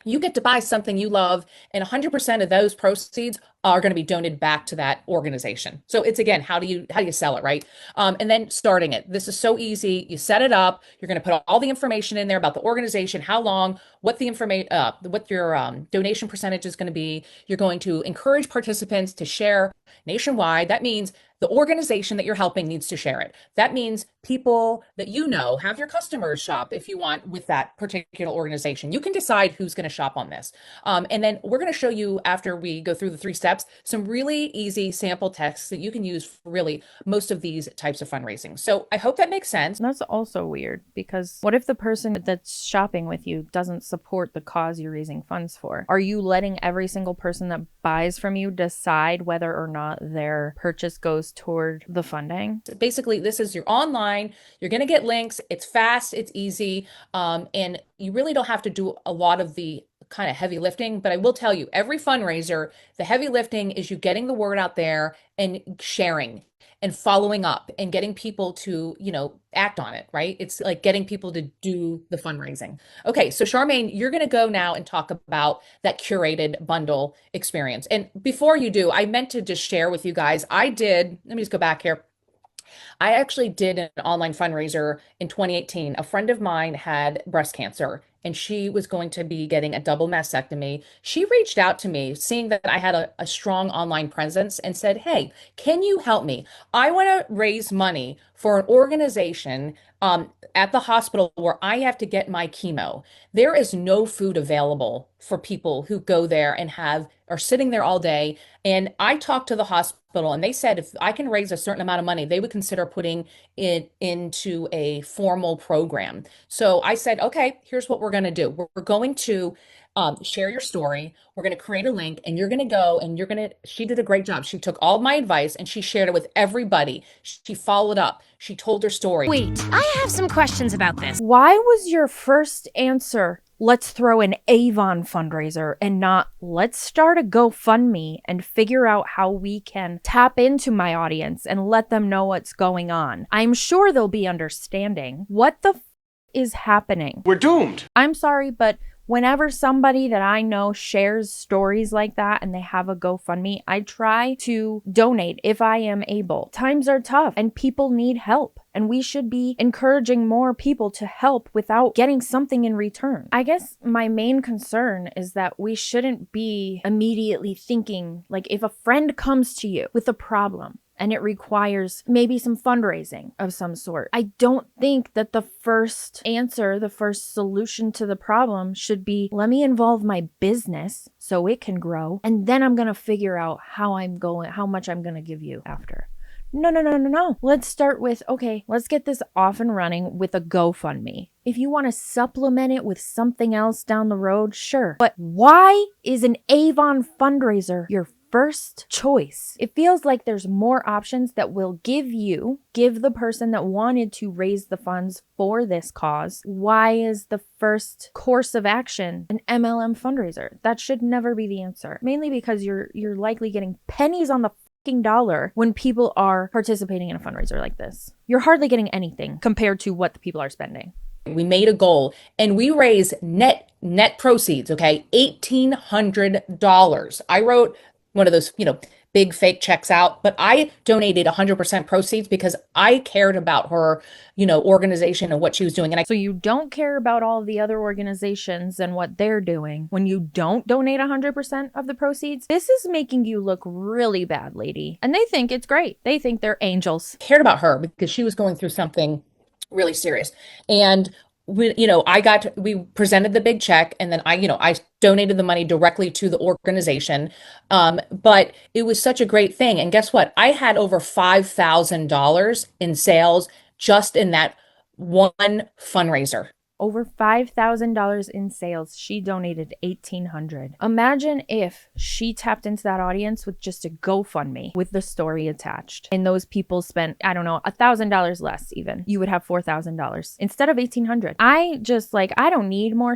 [SPEAKER 1] you get to buy something you love, and 100% of those proceeds are going to be donated back to that organization. So it's, again, how do you sell it, right? And then starting it. This is so easy. You set it up. You're going to put all the information in there about the organization, how long, what the information, what your donation percentage is going to be. You're going to encourage participants to share nationwide. That means The organization that you're helping needs to share it. That means people that you know, have your customers shop if you want with that particular organization. You can decide who's going to shop on this. And then we're going to show you, after we go through the 3 steps, some really easy sample texts that you can use for really most of these types of fundraising. So I hope that makes sense.
[SPEAKER 2] That's also weird, because what if the person that's shopping with you doesn't support the cause you're raising funds for? Are you letting every single person that buys from you decide whether or not their purchase goes toward the funding?
[SPEAKER 1] Basically, this is your online. You're going to get links. It's fast, it's easy, and you really don't have to do a lot of the kind of heavy lifting. But I will tell you, every fundraiser, the heavy lifting is you getting the word out there and sharing and following up and getting people to, act on it, right? It's like getting people to do the fundraising. Okay, so Charmaine, you're going to go now and talk about that curated bundle experience. And before you do, I meant to just share with you guys, let me just go back here. I actually did an online fundraiser in 2018. A friend of mine had breast cancer and she was going to be getting a double mastectomy. She reached out to me, seeing that I had a strong online presence, and said, "Hey, can you help me? I want to raise money for an organization at the hospital where I have to get my chemo. There is no food available for people who go there and are sitting there all day." And I talked to the hospital and they said if I can raise a certain amount of money, they would consider putting it into a formal program. So I said, okay, here's what we're going to do. We're going to share your story. We're going to create a link and you're going to go and she did a great job. She took all my advice and she shared it with everybody. She followed up. She told her story.
[SPEAKER 6] Wait, I have some questions about this.
[SPEAKER 2] Why was your first answer, let's throw an Avon fundraiser, and not let's start a GoFundMe and figure out how we can tap into my audience and let them know what's going on? I'm sure they'll be understanding. What the is happening?
[SPEAKER 3] We're doomed.
[SPEAKER 2] I'm sorry, but whenever somebody that I know shares stories like that and they have a GoFundMe, I try to donate if I am able. Times are tough and people need help, and we should be encouraging more people to help without getting something in return. I guess my main concern is that we shouldn't be immediately thinking, like, if a friend comes to you with a problem and it requires maybe some fundraising of some sort, I don't think that the first answer, the first solution to the problem should be, let me involve my business so it can grow, and then I'm going to figure out how much I'm going to give you after. No. Let's start with, okay, let's get this off and running with a GoFundMe. If you want to supplement it with something else down the road, sure. But why is an Avon fundraiser your first choice? It feels like there's more options that will give the person that wanted to raise the funds for this cause. Why is the first course of action an MLM fundraiser? That should never be the answer. Mainly because you're likely getting pennies on the dollar when people are participating in a fundraiser like this. You're hardly getting anything compared to what the people are spending.
[SPEAKER 1] We made a goal and we raised net proceeds, okay? $1,800. I wrote one of those, big fake checks out, but I donated 100% proceeds because I cared about her, organization and what she was doing.
[SPEAKER 2] So you don't care about all the other organizations and what they're doing when you don't donate 100% of the proceeds? This is making you look really bad, lady. And they think it's great. They think they're angels.
[SPEAKER 1] Cared about her because she was going through something really serious. And we presented the big check, and then I donated the money directly to the organization. But it was such a great thing. And guess what? I had over $5,000 in sales just in that one fundraiser.
[SPEAKER 2] Over $5,000 in sales. She donated $1,800. Imagine if she tapped into that audience with just a GoFundMe with the story attached, and those people spent, I don't know, $1,000 less even. You would have $4,000 instead of $1,800. I don't need more.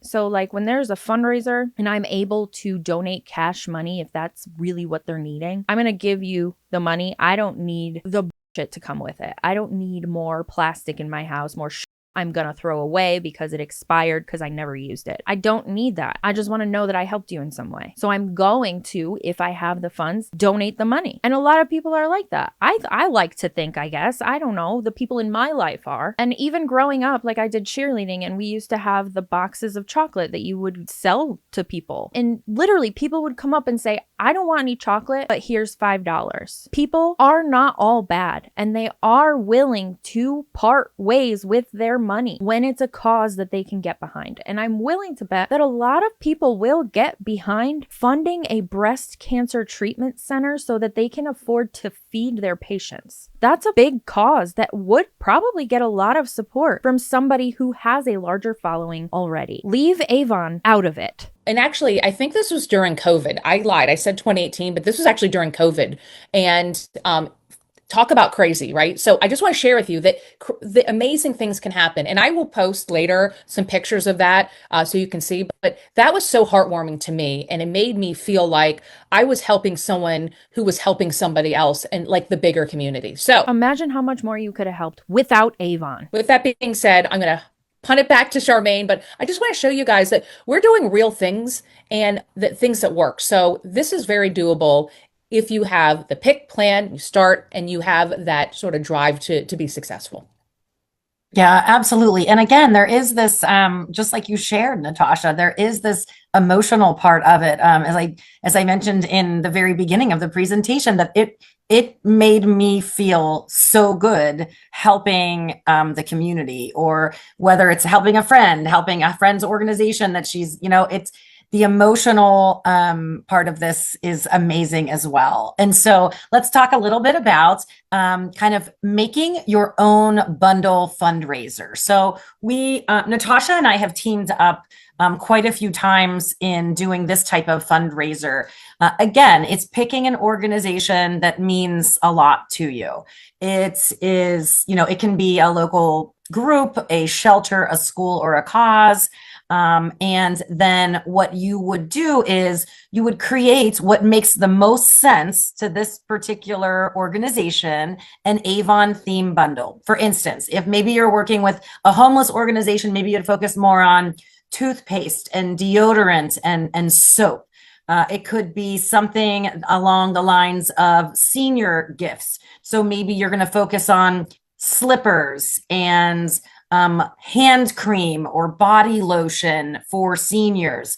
[SPEAKER 2] So when there's a fundraiser and I'm able to donate cash money, if that's really what they're needing, I'm going to give you the money. I don't need the shit to come with it. I don't need more plastic in my house, more I'm going to throw away because it expired because I never used it. I don't need that. I just want to know that I helped you in some way. So I'm going to, if I have the funds, donate the money. And a lot of people are like that. I like to think, I guess, I don't know, the people in my life are. And even growing up, like I did cheerleading, and we used to have the boxes of chocolate that you would sell to people. And literally people would come up and say, I don't want any chocolate, but here's $5. People are not all bad, and they are willing to part ways with their money when it's a cause that they can get behind. And I'm willing to bet that a lot of people will get behind funding a breast cancer treatment center so that they can afford to feed their patients. That's a big cause that would probably get a lot of support from somebody who has a larger following already. Leave Avon out of it.
[SPEAKER 1] And actually, I think this was during COVID. I lied. I said 2018, but this was actually during COVID. And talk about crazy, right? So I just want to share with you that the amazing things can happen. And I will post later some pictures of that so you can see. But that was so heartwarming to me. And it made me feel like I was helping someone who was helping somebody else and like the bigger community. So
[SPEAKER 2] imagine how much more you could have helped without Avon.
[SPEAKER 1] With that being said, I'm going to punt it back to Charmaine, but I just want to show you guys that we're doing real things and that things that work. So this is very doable if you have the pick plan, you start, and you have that sort of drive to be successful.
[SPEAKER 7] Yeah, absolutely. And again, there is this, just like you shared, Natasha, there is this emotional part of it. As I mentioned in the very beginning of the presentation, that it made me feel so good helping the community, or whether it's helping a friend's organization that she's, it's the emotional part of this is amazing as well. And so let's talk a little bit about kind of making your own bundle fundraiser. So Natasha and I have teamed up quite a few times in doing this type of fundraiser. Again, it's picking an organization that means a lot to you. It is, it can be a local group, a shelter, a school, or a cause. And then what you would do is you would create what makes the most sense to this particular organization, an Avon theme bundle. For instance, if maybe you're working with a homeless organization, maybe you'd focus more on toothpaste and deodorant and soap. It could be something along the lines of senior gifts. So maybe you're going to focus on slippers and hand cream or body lotion for seniors.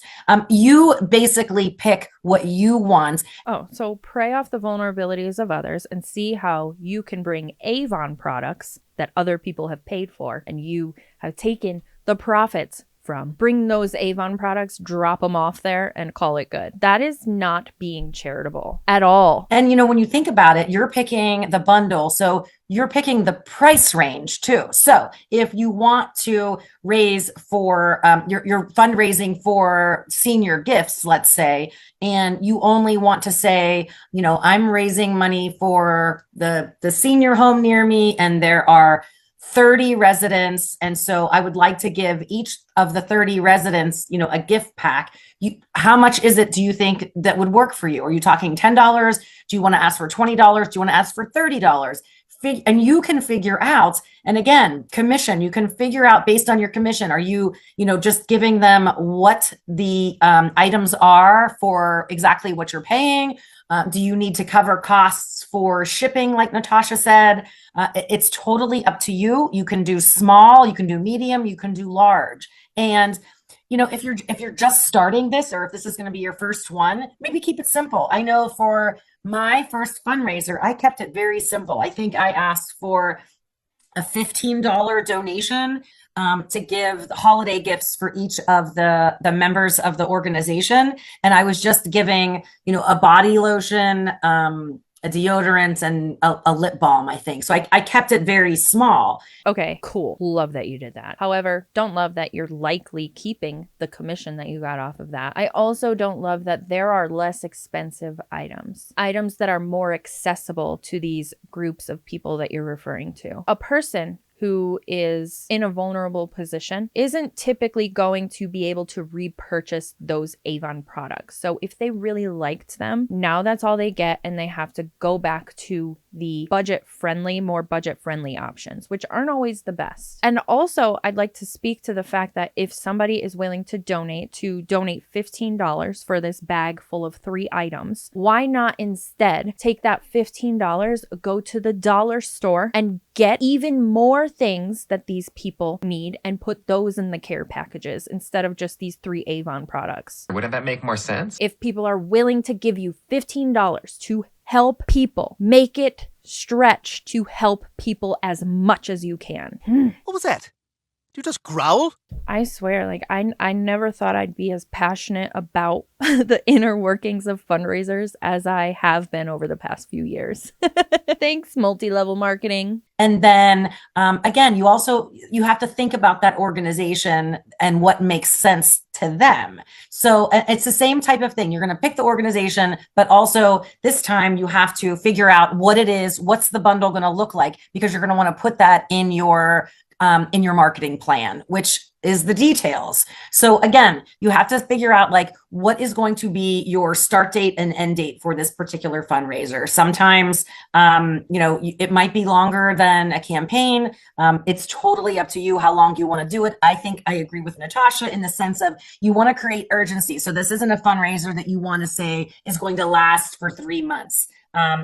[SPEAKER 7] You basically pick what you want.
[SPEAKER 2] Oh, so prey off the vulnerabilities of others and see how you can bring Avon products that other people have paid for, and you have taken the profits from. Bring those Avon products, drop them off there, and call it good. That is not being charitable at all.
[SPEAKER 7] And when you think about it, you're picking the bundle, so you're picking the price range too. So if you want to raise for you're fundraising for senior gifts, let's say, and you only want to say, I'm raising money for the senior home near me, and there are 30 residents. And so I would like to give each of the 30 residents, a gift pack. How much is it, do you think, that would work for you? Are you talking $10? Do you want to ask for $20? Do you want to ask for $30? And you can figure out, and again, commission, you can figure out based on your commission. Are you, just giving them what the items are for exactly what you're paying? Do you need to cover costs for shipping, like Natasha said? It's totally up to you. You can do small, you can do medium, you can do large. And if you're just starting this, or if this is going to be your first one, maybe keep it simple. I know for my first fundraiser, I kept it very simple. I think I asked for a $15 donation to give holiday gifts for each of the members of the organization. And I was just giving, a body lotion, a deodorant, and a lip balm, I think. So I kept it very small.
[SPEAKER 2] Okay, cool. Love that you did that. However, don't love that you're likely keeping the commission that you got off of that. I also don't love that there are less expensive items that are more accessible to these groups of people that you're referring to. A person who is in a vulnerable position isn't typically going to be able to repurchase those Avon products. So if they really liked them, now that's all they get, and they have to go back to the more budget friendly options, which aren't always the best. And also, I'd like to speak to the fact that if somebody is willing to donate $15 for this bag full of 3 items, why not instead take that $15, go to the dollar store and get even more things that these people need and put those in the care packages instead of just these 3 Avon products?
[SPEAKER 8] Wouldn't that make more sense?
[SPEAKER 2] If people are willing to give you $15 to help people, make it stretch to help people as much as you can.
[SPEAKER 9] What was that? Did you just growl?
[SPEAKER 2] I swear, like, I never thought I'd be as passionate about the inner workings of fundraisers as I have been over the past few years. Thanks, multi-level marketing.
[SPEAKER 7] And then again, you have to think about that organization and what makes sense to them. So it's the same type of thing. You're going to pick the organization, but also this time you have to figure out what it is, what's the bundle going to look like, because you're going to want to put that in your marketing plan, which is the details. So again, you have to figure out like what is going to be your start date and end date for this particular fundraiser. Sometimes, it might be longer than a campaign. It's totally up to you how long you want to do it. I think I agree with Natasha in the sense of you want to create urgency. So this isn't a fundraiser that you want to say is going to last for 3 months.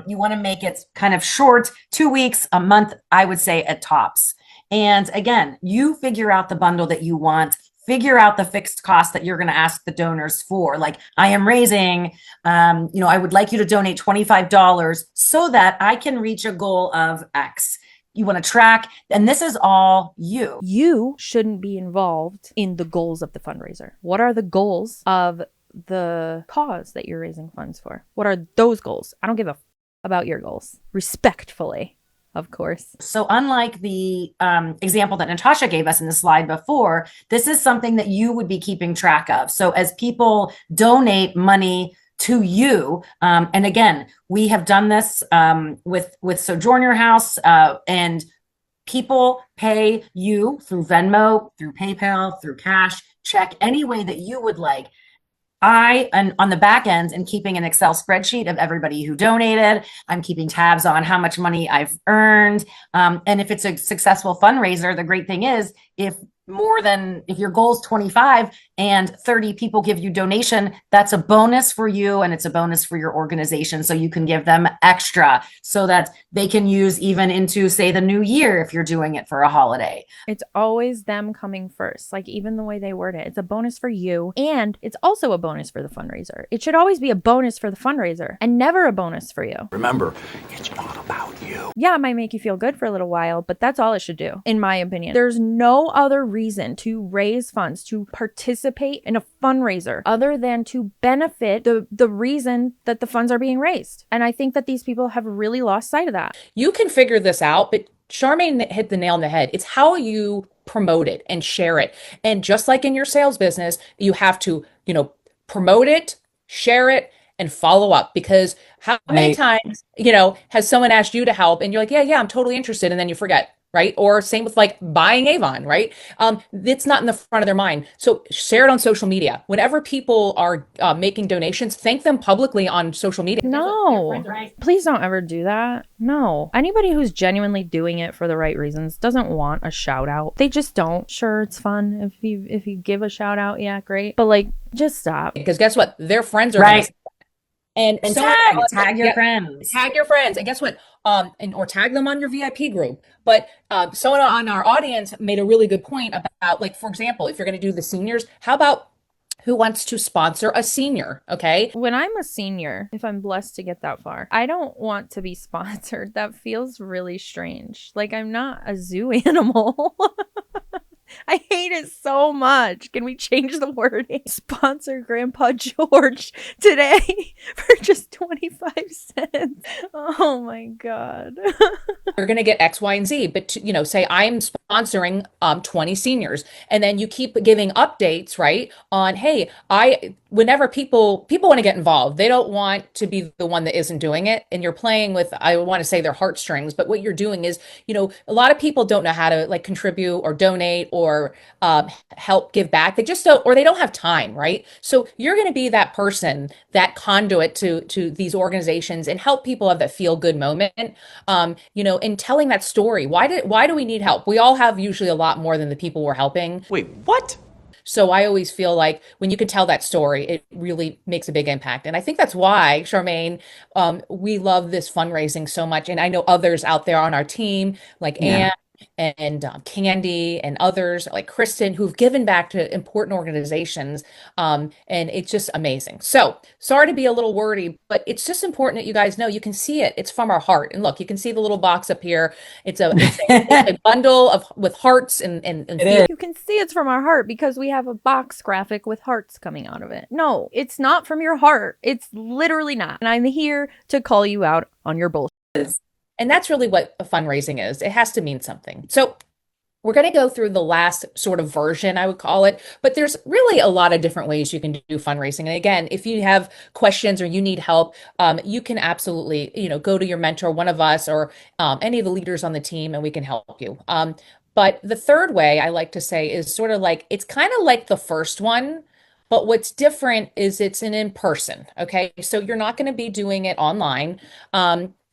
[SPEAKER 7] You want to make it kind of short, 2 weeks, a month, I would say at tops. And again, you figure out the bundle that you want, figure out the fixed cost that you're going to ask the donors for. Like, I am raising, I would like you to donate $25 so that I can reach a goal of X. You want to track, and this is all you.
[SPEAKER 2] You shouldn't be involved in the goals of the fundraiser. What are the goals of the cause that you're raising funds for? What are those goals? I don't give a about your goals. Respectfully. Of course.
[SPEAKER 7] So unlike the example that Natasha gave us in the slide before, this is something that you would be keeping track of. So as people donate money to you, and again, we have done this with Sojourner House, and people pay you through Venmo, through PayPal, through cash, check, any way that you would like. I am on the back end and keeping an Excel spreadsheet of everybody who donated. I'm keeping tabs on how much money I've earned. And if it's a successful fundraiser, the great thing is if your goal is 25 and 30 people give you donation, that's a bonus for you and it's a bonus for your organization. So you can give them extra so that they can use even into, say, the new year if you're doing it for a holiday.
[SPEAKER 2] It's always them coming first. Like, even the way they word it, it's a bonus for you and it's also a bonus for the fundraiser. It should always be a bonus for the fundraiser and never a bonus for you.
[SPEAKER 5] Remember, it's not about you.
[SPEAKER 2] Yeah, it might make you feel good for a little while, but that's all it should do, in my opinion. There's no other reason to raise funds, to participate in a fundraiser other than to benefit the reason that the funds are being raised. And I think that these people have really lost sight of that.
[SPEAKER 1] You can figure this out, but Charmaine hit the nail on the head. It's how you promote it and share it. And just like in your sales business, you have to, promote it, share it, and follow up, because how many times, has someone asked you to help and you're like, yeah, I'm totally interested. And then you forget. Right? Or same with like buying Avon, right? It's not in the front of their mind. So share it on social media. Whenever people are making donations, thank them publicly on social media.
[SPEAKER 2] No, please don't ever do that. No. Anybody who's genuinely doing it for the right reasons doesn't want a shout out. They just don't. Sure, it's fun if you give a shout out. Yeah, great. But like, just stop.
[SPEAKER 1] Because guess what? Their friends are
[SPEAKER 7] right.
[SPEAKER 1] And
[SPEAKER 7] tag your friends.
[SPEAKER 1] Tag your friends. And guess what? Or tag them on your VIP group. But someone on our audience made a really good point about, like, for example, if you're going to do the seniors, how about who wants to sponsor a senior? Okay.
[SPEAKER 2] When I'm a senior, if I'm blessed to get that far, I don't want to be sponsored. That feels really strange. Like, I'm not a zoo animal. I hate it so much. Can we change the wording? Sponsor Grandpa George today for just 25 cents. Oh my God.
[SPEAKER 1] You're going to get X, Y, and Z, but say I'm sponsoring 20 seniors, and then you keep giving updates, right? On, hey, whenever people want to get involved, they don't want to be the one that isn't doing it. And you're playing with, I want to say, their heartstrings, but what you're doing is, a lot of people don't know how to like contribute or donate or help give back. They just don't, or they don't have time, right? So you're going to be that person, that conduit to these organizations and help people have that feel good moment. In telling that story. Why do we need help? We all have usually a lot more than the people we're helping.
[SPEAKER 3] Wait, what?
[SPEAKER 1] So I always feel like when you can tell that story, it really makes a big impact. And I think that's why, Charmaine, we love this fundraising so much. And I know others out there on our team, like
[SPEAKER 7] Yeah.
[SPEAKER 1] Anne and Candy and others like Kristen, who've given back to important organizations. And it's just amazing. So sorry to be a little wordy, but it's just important that you guys know you can see it. It's from our heart. And look, you can see the little box up here. It's a bundle of with hearts and
[SPEAKER 7] It is.
[SPEAKER 2] You can see it's from our heart because we have a box graphic with hearts coming out of it. No, it's not from your heart. It's literally not. And I'm here to call you out on your bullshit.
[SPEAKER 1] And that's really what a fundraising is. It has to mean something. So we're going to go through the last sort of version, I would call it, but there's really a lot of different ways you can do fundraising. And again, if you have questions or you need help, you can absolutely, go to your mentor, one of us, or any of the leaders on the team, and we can help you. But the third way I like to say is sort of like, it's kind of like the first one, but what's different is it's an in-person. Okay. So you're not going to be doing it online.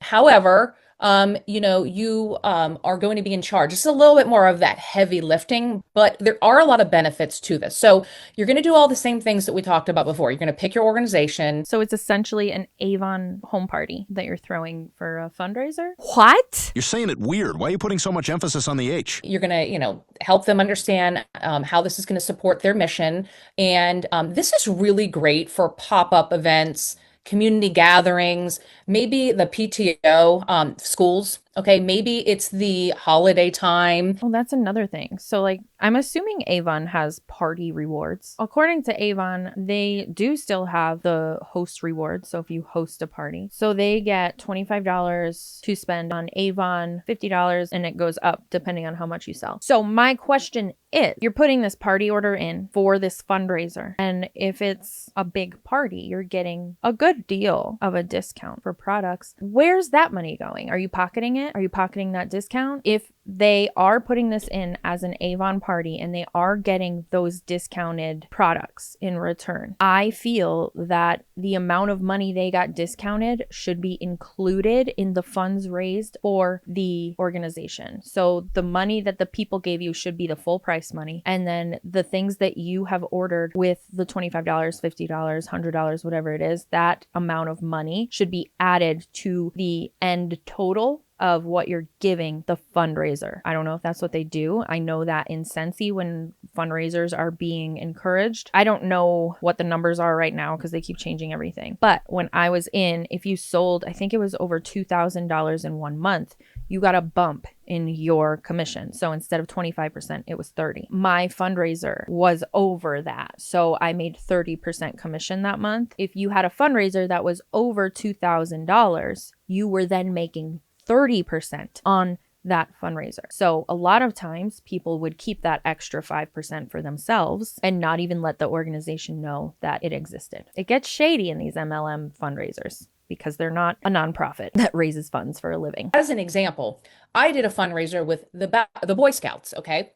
[SPEAKER 1] However, you are going to be in charge. It's a little bit more of that heavy lifting, but there are a lot of benefits to this. So you're going to do all the same things that we talked about before. You're going to pick your organization.
[SPEAKER 2] So it's essentially an Avon home party that you're throwing for a fundraiser? What?
[SPEAKER 5] You're saying it weird. Why are you putting so much emphasis on the H?
[SPEAKER 1] You're going to, help them understand how this is going to support their mission. And this is really great for pop-up events, community gatherings, maybe the PTO, schools. Okay, maybe it's the holiday time.
[SPEAKER 2] Well, that's another thing. So, like, I'm assuming Avon has party rewards. According to Avon, they do still have the host rewards. So, if you host a party, so they get $25 to spend on Avon, $50, and it goes up depending on how much you sell. So, my question is, you're putting this party order in for this fundraiser. And if it's a big party, you're getting a good deal of a discount for products. Where's that money going? Are you pocketing it? Are you pocketing that discount? If they are putting this in as an Avon party and they are getting those discounted products in return, I feel that the amount of money they got discounted should be included in the funds raised for the organization. So the money that the people gave you should be the full price money. And then the things that you have ordered with the $25, $50, $100, whatever it is, that amount of money should be added to the end total of what you're giving the fundraiser. I don't know if that's what they do. I know that in Sensi, when fundraisers are being encouraged, I don't know what the numbers are right now because they keep changing everything. But when I was in, if you sold, I think it was over $2,000 in 1 month, you got a bump in your commission. So instead of 25%, it was 30. My fundraiser was over that. So I made 30% commission that month. If you had a fundraiser that was over $2,000, you were then making 30% on that fundraiser. So a lot of times people would keep that extra 5% for themselves and not even let the organization know that it existed. It gets shady in these MLM fundraisers because they're not a nonprofit that raises funds for a living.
[SPEAKER 1] As an example, I did a fundraiser with the Boy Scouts, okay?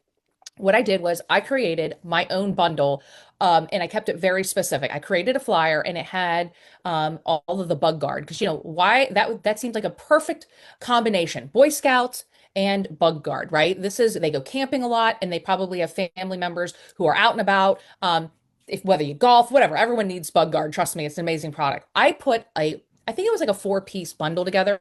[SPEAKER 1] What I did was I created my own bundle, and I kept it very specific. I created a flyer and it had all of the bug guard because why that seems like a perfect combination. Boy Scouts and bug guard, right? They go camping a lot and they probably have family members who are out and about. If whether you golf, whatever, everyone needs bug guard. Trust me, it's an amazing product. I think it was like a 4-piece bundle together.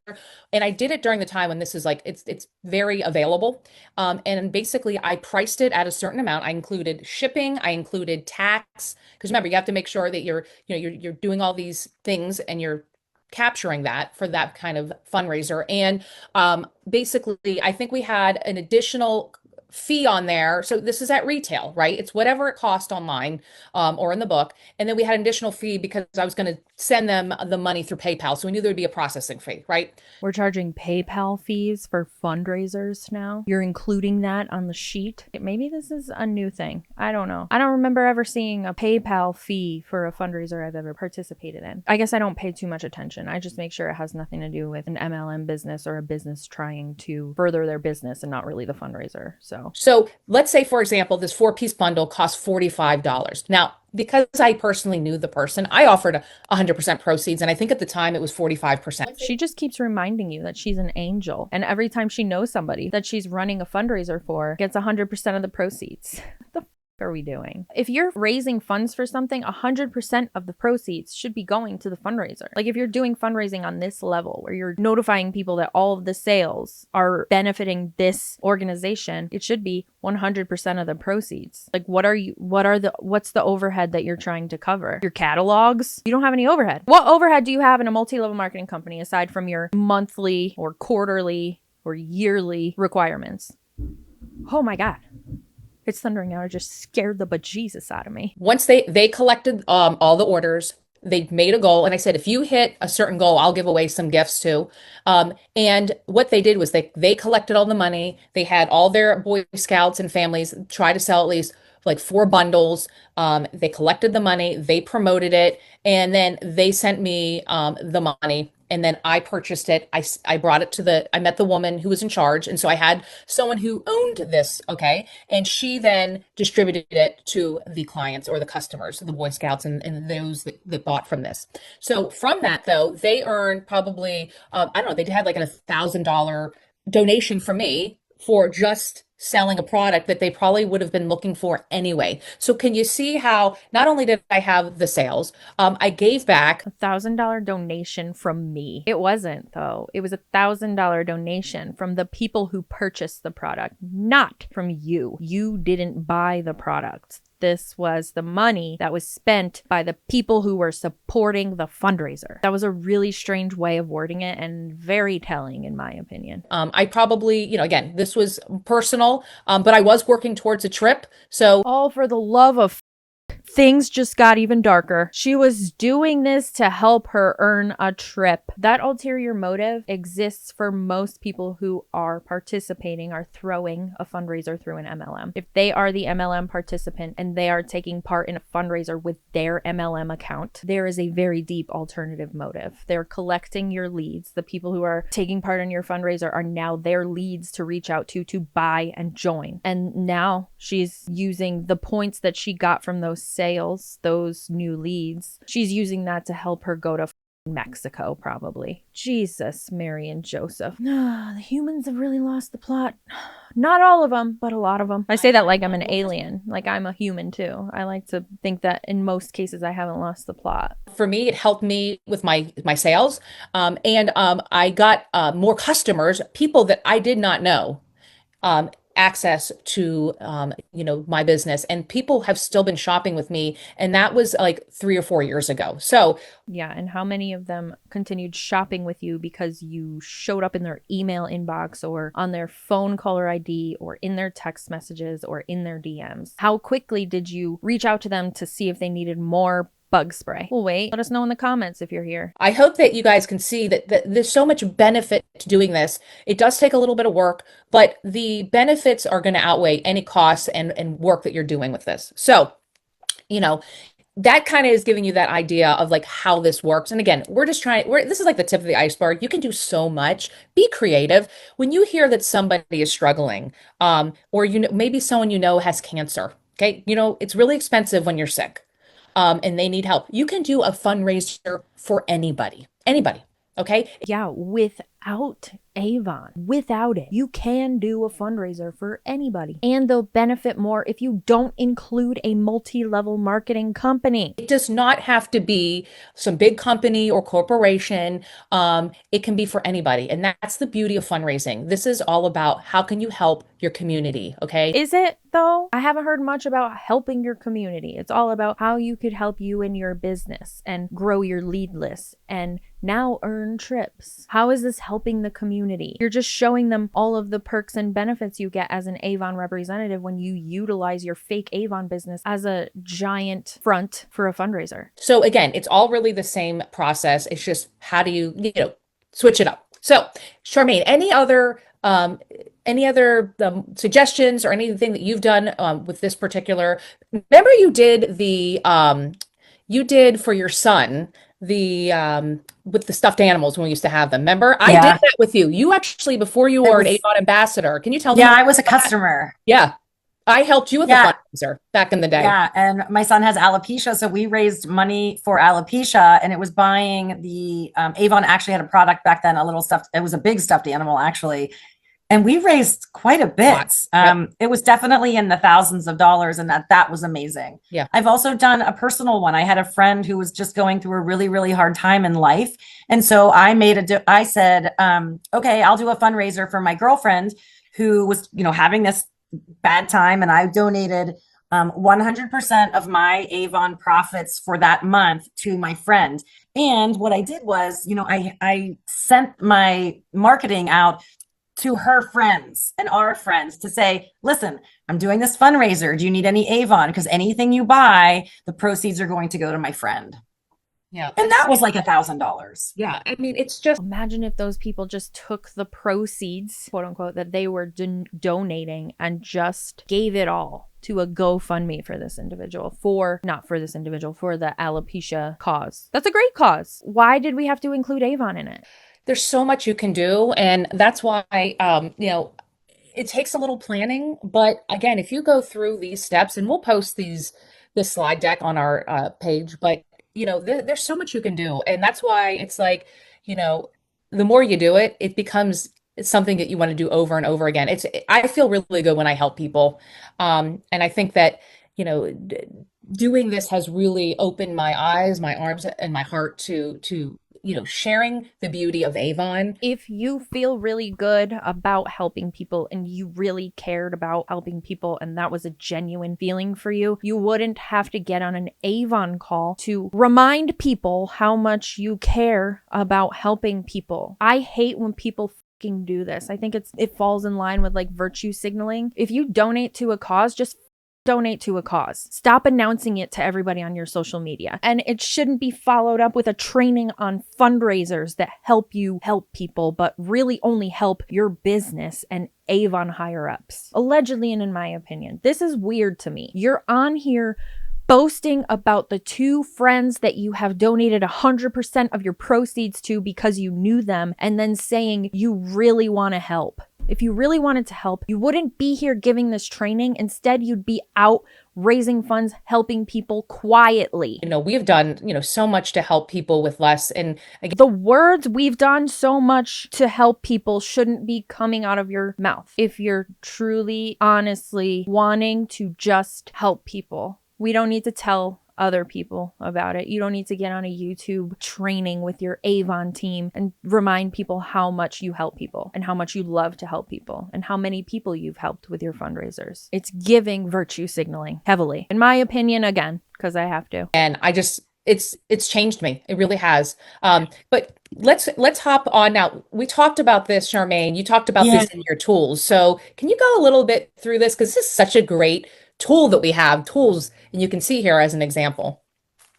[SPEAKER 1] And I did it during the time when this is like, it's very available. And basically I priced it at a certain amount. I included shipping, I included tax. Because remember, you have to make sure that you're doing all these things and you're capturing that for that kind of fundraiser. And basically, I think we had an additional fee on there. So this is at retail, right? It's whatever it cost online or in the book. And then we had an additional fee because I was going to send them the money through PayPal. So we knew there would be a processing fee, right?
[SPEAKER 2] We're charging PayPal fees for fundraisers now. You're including that on the sheet. Maybe this is a new thing. I don't know. I don't remember ever seeing a PayPal fee for a fundraiser I've ever participated in. I guess I don't pay too much attention. I just make sure it has nothing to do with an MLM business or a business trying to further their business and not really the fundraiser.
[SPEAKER 1] So let's say, for example, this 4-piece bundle costs $45. Now, because I personally knew the person, I offered 100% proceeds. And I think at the time it was 45%.
[SPEAKER 2] She just keeps reminding you that she's an angel. And every time she knows somebody that she's running a fundraiser for, gets 100% of the proceeds. What the f are we doing? If you're raising funds for something, 100% of the proceeds should be going to the fundraiser. Like if you're doing fundraising on this level where you're notifying people that all of the sales are benefiting this organization, it should be 100% of the proceeds. Like what's the overhead that you're trying to cover? Your catalogs? You don't have any overhead. What overhead do you have in a multi-level marketing company aside from your monthly or quarterly or yearly requirements? Oh my God. It's thundering out. It just scared the bejesus out of me.
[SPEAKER 1] Once they collected all the orders, they made a goal. And I said, if you hit a certain goal, I'll give away some gifts too. And what they did was they collected all the money. They had all their Boy Scouts and families try to sell at least like 4 bundles. They collected the money, they promoted it, and then they sent me the money. And then I purchased it. I brought it I met the woman who was in charge. And so I had someone who owned this. Okay. And she then distributed it to the clients or the customers, the Boy Scouts and those that bought from this. So from that though, they earned probably, I don't know, they had like a $1,000 donation from me for just selling a product that they probably would have been looking for anyway. So can you see how not only did I have the sales, I gave back
[SPEAKER 2] $1,000 donation from me. It wasn't though. It was $1,000 donation from the people who purchased the product, not from you. You didn't buy the product. This was the money that was spent by the people who were supporting the fundraiser. That was a really strange way of wording it and very telling in my opinion.
[SPEAKER 1] I probably, again, this was personal, but I was working towards a trip. So
[SPEAKER 2] all for the love of things just got even darker. She was doing this to help her earn a trip. That ulterior motive exists for most people who are participating, are throwing a fundraiser through an MLM. If they are the MLM participant and they are taking part in a fundraiser with their MLM account, there is a very deep alternative motive. They're collecting your leads. The people who are taking part in your fundraiser are now their leads to reach out to buy and join. And now she's using the points that she got from those sales, those new leads. She's using that to help her go to Mexico, probably. Jesus, Mary and Joseph. The humans have really lost the plot. Not all of them, but a lot of them. I say that like I'm an alien, like I'm a human too. I like to think that in most cases I haven't lost the plot.
[SPEAKER 1] For me, it helped me with my sales, and I got more customers, people that I did not know. Access to my business, and people have still been shopping with me, and that was like 3 or 4 years ago. So
[SPEAKER 2] yeah, and how many of them continued shopping with you because you showed up in their email inbox or on their phone caller ID or in their text messages or in their DMs? How quickly did you reach out to them to see if they needed more bug spray? Well, wait, let us know in the comments if you're here.
[SPEAKER 1] I hope that you guys can see that there's so much benefit to doing this. It does take a little bit of work, but the benefits are going to outweigh any costs and work that you're doing with this. So, that kind of is giving you that idea of like how this works. And again, this is like the tip of the iceberg. You can do so much. Be creative. When you hear that somebody is struggling, or maybe someone has cancer, okay? It's really expensive when you're sick. And they need help. You can do a fundraiser for anybody, okay?
[SPEAKER 2] Yeah, without Avon, without it, you can do a fundraiser for anybody. And they'll benefit more if you don't include a multi-level marketing company.
[SPEAKER 1] It does not have to be some big company or corporation. It can be for anybody. And that's the beauty of fundraising. This is all about how can you help your community, okay?
[SPEAKER 2] Is it though? I haven't heard much about helping your community. It's all about how you could help you in your business and grow your lead list and now earn trips. How is this helping helping the community. You're just showing them all of the perks and benefits you get as an Avon representative when you utilize your fake Avon business as a giant front for a fundraiser.
[SPEAKER 1] So again, it's all really the same process. It's just how do you, switch it up. So Charmaine, any other suggestions or anything that you've done with this particular? Remember, you did for your son with the stuffed animals when we used to have them. Remember, I did that with you. You actually, before you were an Avon ambassador, can you tell them?
[SPEAKER 7] Yeah, I was a customer.
[SPEAKER 1] Yeah. I helped you with the fundraiser back in the day.
[SPEAKER 7] Yeah, and my son has alopecia, so we raised money for alopecia, and it was buying the Avon actually had a product back then, a little stuffed. It was a big stuffed animal actually, and we raised quite a bit. It was definitely in the thousands of dollars, and that was amazing.
[SPEAKER 1] Yeah,
[SPEAKER 7] I've also done a personal one. I had a friend who was just going through a really, really hard time in life, and so I said, okay, I'll do a fundraiser for my girlfriend who was, having this bad time, and I donated 100% of my Avon profits for that month to my friend. And what I did was, I sent my marketing out to her friends and our friends to say, listen, I'm doing this fundraiser. Do you need any Avon? Because anything you buy, the proceeds are going to go to my friend.
[SPEAKER 1] Yeah.
[SPEAKER 7] And that was like $1,000.
[SPEAKER 1] Yeah. I mean, it's just,
[SPEAKER 2] imagine if those people just took the proceeds, quote unquote, that they were donating and just gave it all to a GoFundMe for this individual, for the alopecia cause. That's a great cause. Why did we have to include Avon in it?
[SPEAKER 1] there's so much you can do. And that's why, it takes a little planning. But again, if you go through these steps, and we'll post this slide deck on our page, but there's so much you can do. And that's why it's like, the more you do it, it becomes something that you want to do over and over again. I feel really good when I help people. And I think that, doing this has really opened my eyes, my arms, and my heart to sharing the beauty of Avon.
[SPEAKER 2] If you feel really good about helping people and you really cared about helping people and that was a genuine feeling for you, you wouldn't have to get on an Avon call to remind people how much you care about helping people. I hate when people do this. I think it falls in line with like virtue signaling. If you donate to a cause, just donate to a cause. Stop announcing it to everybody on your social media. And it shouldn't be followed up with a training on fundraisers that help you help people, but really only help your business and Avon higher ups. Allegedly, and in my opinion, this is weird to me. You're on here boasting about the two friends that you have donated 100% of your proceeds to because you knew them, and then saying you really want to help. If you really wanted to help, you wouldn't be here giving this training. Instead, you'd be out raising funds, helping people quietly.
[SPEAKER 1] We've done, so much to help people with less. And again,
[SPEAKER 2] the words "we've done so much to help people" shouldn't be coming out of your mouth if you're truly, honestly wanting to just help people. We don't need to tell other people about it. You don't need to get on a YouTube training with your Avon team and remind people how much you help people and how much you love to help people and how many people you've helped with your fundraisers. It's giving virtue signaling heavily, in my opinion, again, because I have to.
[SPEAKER 1] And it's changed me. It really has. But let's hop on now. We talked about this, Charmaine. You talked about this in your tools. So can you go a little bit through this? Because this is such a great tool that we have, and you can see here as an example.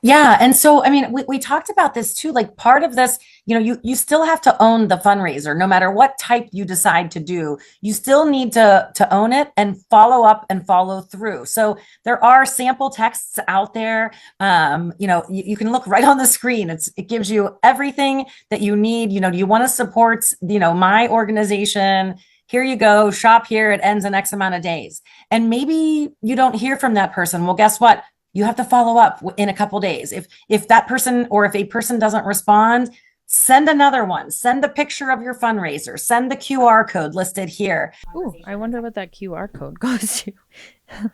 [SPEAKER 7] Yeah. And so, we talked about this too, like part of this, you still have to own the fundraiser, no matter what type you decide to do, you still need to own it and follow up and follow through. So there are sample texts out there. You can look right on the screen. It gives you everything that you need. Do you want to support, my organization? Here you go, shop here, it ends in X amount of days. And maybe you don't hear from that person. Well, guess what? You have to follow up in a couple days. If that person, or if a person doesn't respond, send another one. Send a picture of your fundraiser. Send the QR code listed here.
[SPEAKER 2] Ooh, I wonder what that QR code goes to.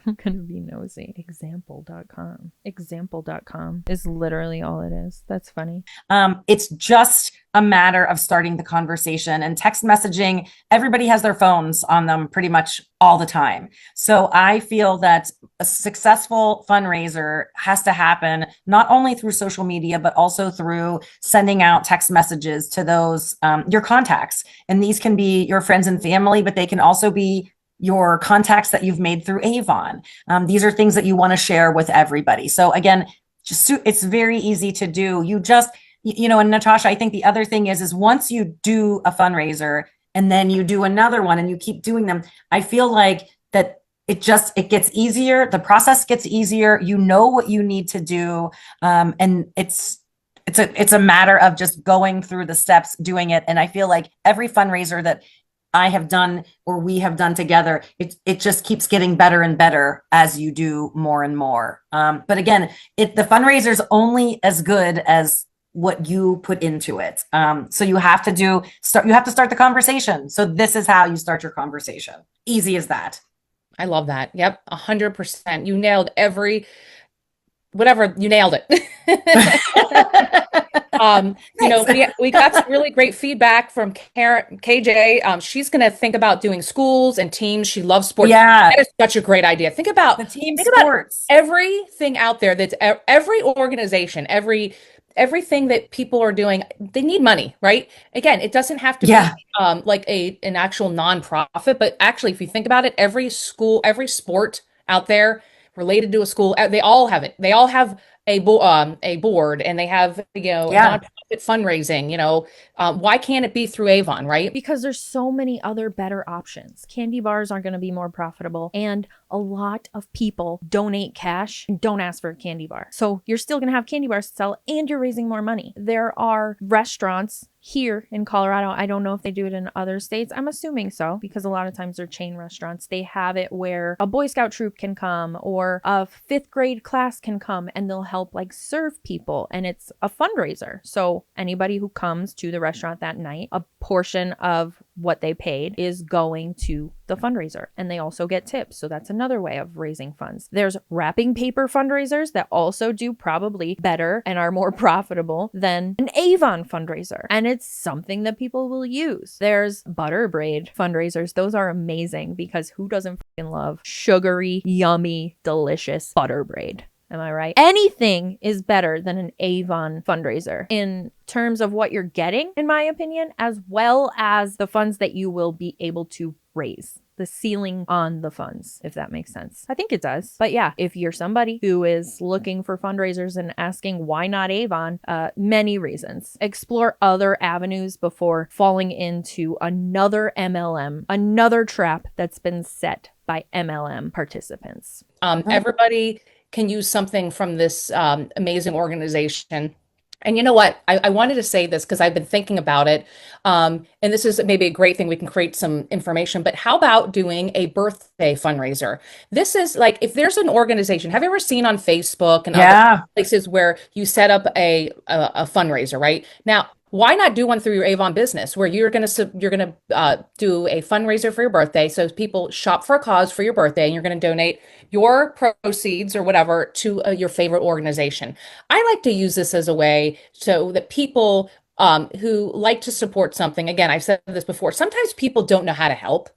[SPEAKER 2] I'm gonna be nosy. Example.com. Example.com is literally all it is. That's funny.
[SPEAKER 7] It's just a matter of starting the conversation, and text messaging. Everybody has their phones on them pretty much all the time. So I feel that a successful fundraiser has to happen not only through social media, but also through sending out text messages to those, your contacts. And these can be your friends and family, but they can also be your contacts that you've made through Avon. These are things that you want to share with everybody. So again, it's very easy to do. And Natasha, I think the other thing is once you do a fundraiser and then you do another one and you keep doing them, I feel like that it gets easier. The process gets easier. You know what you need to do. And it's a matter of just going through the steps, doing it. And I feel like every fundraiser that I have done or we have done together, it just keeps getting better and better as you do more and more. But again, the fundraiser is only as good as what you put into it. So you have to start the conversation. So this is how you start your conversation. Easy as that.
[SPEAKER 1] I love that. Yep. 100%. You nailed you nailed it. We got some really great feedback from KJ. She's going to think about doing schools and teams. She loves sports.
[SPEAKER 7] Yeah.
[SPEAKER 1] That is such a great idea. Think about
[SPEAKER 7] the team sports.
[SPEAKER 1] Everything out there that's every organization, everything that people are doing, they need money, right? Again, it doesn't have to be like an actual nonprofit, but actually, if you think about it, every school, every sport out there related to a school, they all have it. They all have a board, and they have nonprofit fundraising. Why can't it be through Avon, right?
[SPEAKER 2] Because there's so many other better options. Candy bars are going to be more profitable, and a lot of people donate cash and don't ask for a candy bar. So you're still going to have candy bars to sell, and you're raising more money. There are restaurants here in Colorado. I don't know if they do it in other states. I'm assuming so, because a lot of times they're chain restaurants. They have it where a Boy Scout troop can come or a 5th grade class can come, and they'll help serve people. And it's a fundraiser. So anybody who comes to the restaurant that night, a portion of what they paid is going to the fundraiser, and they also get tips. So that's another way of raising funds. There's wrapping paper fundraisers that also do probably better and are more profitable than an Avon fundraiser. And it's something that people will use. There's butter braid fundraisers. Those are amazing because who doesn't fucking love sugary, yummy, delicious butter braid? Am I right? Anything is better than an Avon fundraiser in terms of what you're getting, in my opinion, as well as the funds that you will be able to raise. The ceiling on the funds, if that makes sense. I think it does. But yeah, if you're somebody who is looking for fundraisers and asking why not Avon, many reasons. Explore other avenues before falling into another MLM, another trap that's been set by MLM participants.
[SPEAKER 1] Everybody can use something from this amazing organization. And you know what? I wanted to say this because I've been thinking about it. And this is maybe a great thing. We can create some information, but how about doing a birthday fundraiser? This is if there's an organization, have you ever seen on Facebook and other places where you set up a fundraiser, right? Now, why not do one through your Avon business where you're going to do a fundraiser for your birthday? So people shop for a cause for your birthday, and you're going to donate your proceeds or whatever to your favorite organization. I like to use this as a way so that people who like to support something, again, I've said this before, sometimes people don't know how to help,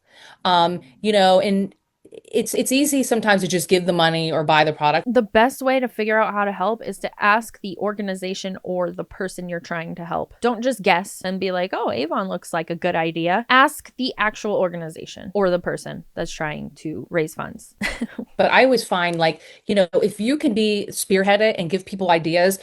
[SPEAKER 1] and it's easy sometimes to just give the money or buy the product.
[SPEAKER 2] The best way to figure out how to help is to ask the organization or the person you're trying to help. Don't just guess and be like, oh, Avon looks like a good idea. Ask the actual organization or the person that's trying to raise funds.
[SPEAKER 1] But I always find if you can be spearheaded and give people ideas,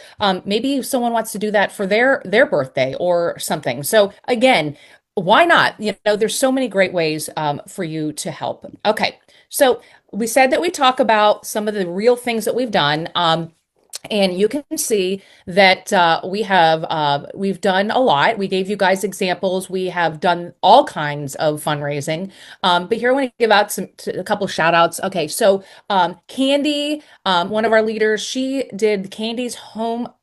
[SPEAKER 1] maybe someone wants to do that for their birthday or something. So again, why not? There's so many great ways for you to help. Okay. So we said that we talk about some of the real things that we've done. And you can see that we've done a lot. We gave you guys examples. We have done all kinds of fundraising. But here I want to give out a couple of shout outs. Okay, so Candy, one of our leaders, she did Candy's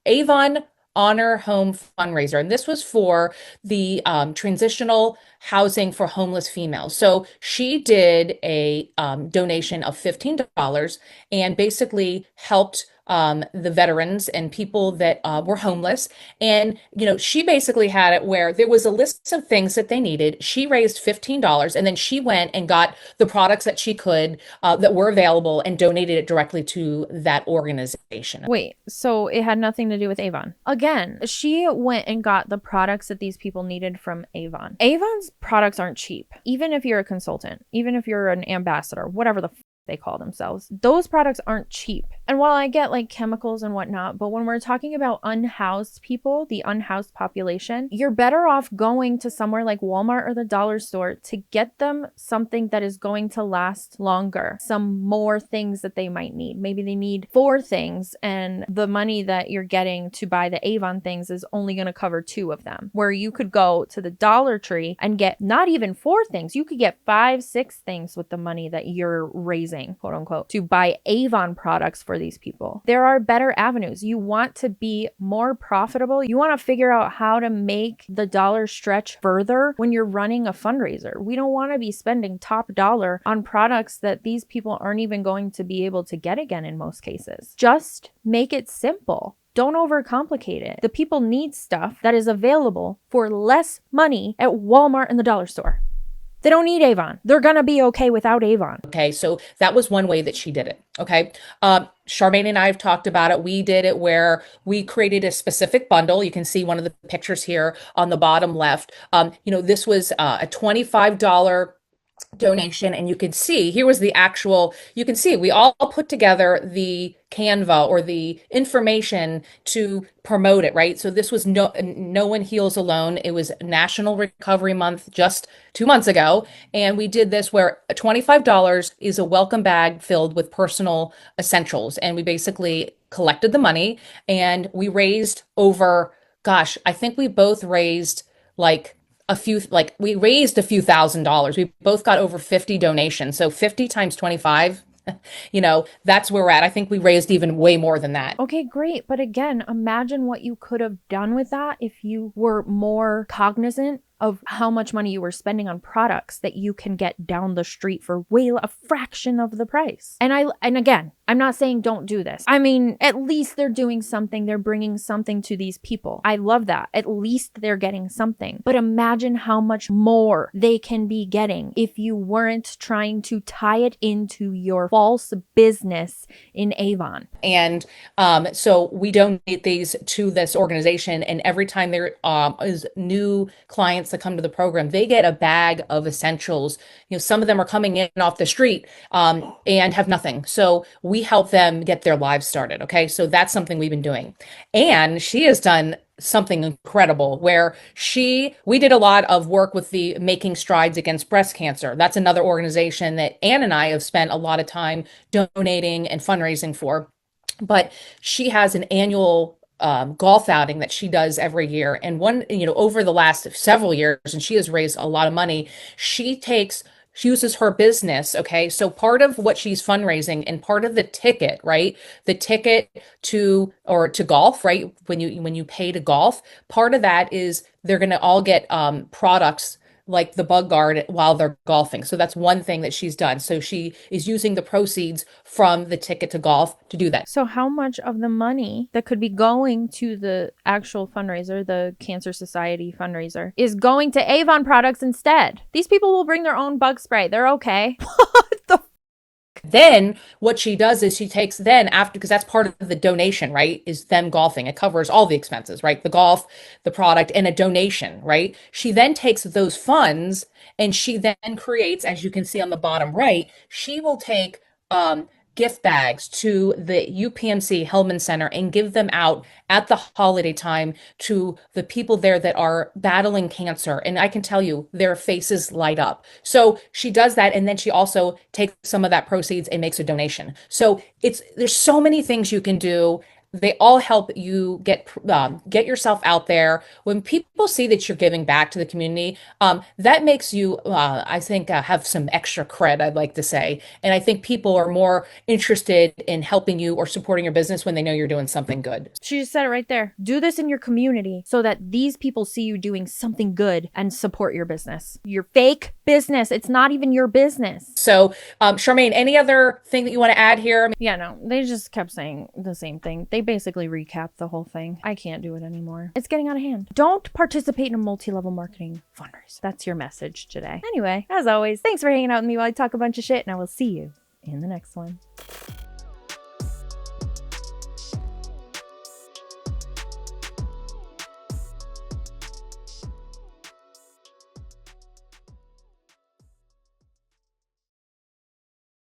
[SPEAKER 1] Avon Honor Home Fundraiser. And this was for the transitional housing for homeless females. So she did a donation of $15 and basically helped the veterans and people that were homeless. And, she basically had it where there was a list of things that they needed. She raised $15 and then she went and got the products that she could that were available and donated it directly to that organization.
[SPEAKER 2] Wait, so it had nothing to do with Avon. Again, she went and got the products that these people needed from Avon. Avon's products aren't cheap. Even if you're a consultant, even if you're an ambassador, whatever the they call themselves, those products aren't cheap. And while I get like chemicals and whatnot, but when we're talking about unhoused people, the unhoused population, you're better off going to somewhere like Walmart or the dollar store to get them something that is going to last longer, some more things that they might need. Maybe they need 4 things and the money that you're getting to buy the Avon things is only going to cover 2 of them, where you could go to the Dollar Tree and get not even 4 things. You could get 5, 6 things with the money that you're raising, quote unquote, to buy Avon products for these people. There are better avenues. You want to be more profitable. You want to figure out how to make the dollar stretch further when you're running a fundraiser. We don't want to be spending top dollar on products that these people aren't even going to be able to get again in most cases. Just make it simple. Don't overcomplicate it. The people need stuff that is available for less money at Walmart and the dollar store. They don't need Avon. They're going to be okay without Avon.
[SPEAKER 1] Okay, so that was one way that she did it. Okay. Charmaine and I have talked about it. We did it where we created a specific bundle. You can see one of the pictures here on the bottom left. This was a $25 donation, and you could see here was the actual, you can see we all put together the Canva or the information to promote it, right? So this was no one heals alone. It was National Recovery Month just 2 months ago, and we did this where $25 is a welcome bag filled with personal essentials, and we basically collected the money and we raised over, gosh, I think we both raised we raised a few $1,000s. We both got over 50 donations. So 50 times 25, that's where we're at. I think we raised even way more than that.
[SPEAKER 2] Okay, great. But again, imagine what you could have done with that if you were more cognizant of how much money you were spending on products that you can get down the street for a fraction of the price. And again, I'm not saying don't do this. I mean, at least they're doing something. They're bringing something to these people. I love that. At least they're getting something. But imagine how much more they can be getting if you weren't trying to tie it into your false business in Avon.
[SPEAKER 1] And so we donate these to this organization. And every time there is new clients that come to the program, they get a bag of essentials. Some of them are coming in off the street and have nothing. So we help them get their lives started. Okay. So that's something we've been doing. And she has done something incredible where we did a lot of work with the Making Strides Against Breast Cancer. That's another organization that Ann and I have spent a lot of time donating and fundraising for. But she has an annual golf outing that she does every year. And over the last several years, and she has raised a lot of money, she uses her business. Okay. So part of what she's fundraising and part of the ticket, right? The ticket to golf, right? When you pay to golf, part of that is they're going to all get products like the bug guard while they're golfing. So that's one thing that she's done. So she is using the proceeds from the ticket to golf to do that.
[SPEAKER 2] So how much of the money that could be going to the actual fundraiser, the Cancer Society fundraiser, is going to Avon products instead? These people will bring their own bug spray. They're okay. What the
[SPEAKER 1] Then what she does is she takes because that's part of the donation, right? Is them golfing. It covers all the expenses, right? The golf, the product, and a donation, right? She then takes those funds and she then creates, as you can see on the bottom right, she will take gift bags to the UPMC Hellman Center and give them out at the holiday time to the people there that are battling cancer. And I can tell you, their faces light up. So she does that. And then she also takes some of that proceeds and makes a donation. So there's so many things you can do. they all help you get yourself out there. When people see that you're giving back to the community, that makes you, I think, have some extra cred, I'd like to say. And I think people are more interested in helping you or supporting your business when they know you're doing something good.
[SPEAKER 2] She just said it right there. Do this in your community so that these people see you doing something good and support your business. Your fake business. It's not even your business.
[SPEAKER 1] So, Charmaine, any other thing that you want to add here?
[SPEAKER 2] Yeah, no, they just kept saying the same thing. They basically recapped the whole thing. I can't do it anymore. It's getting out of hand. Don't participate in a multi-level marketing fundraiser. That's your message today. Anyway, as always, thanks for hanging out with me while I talk a bunch of shit, and I will see you in the next one.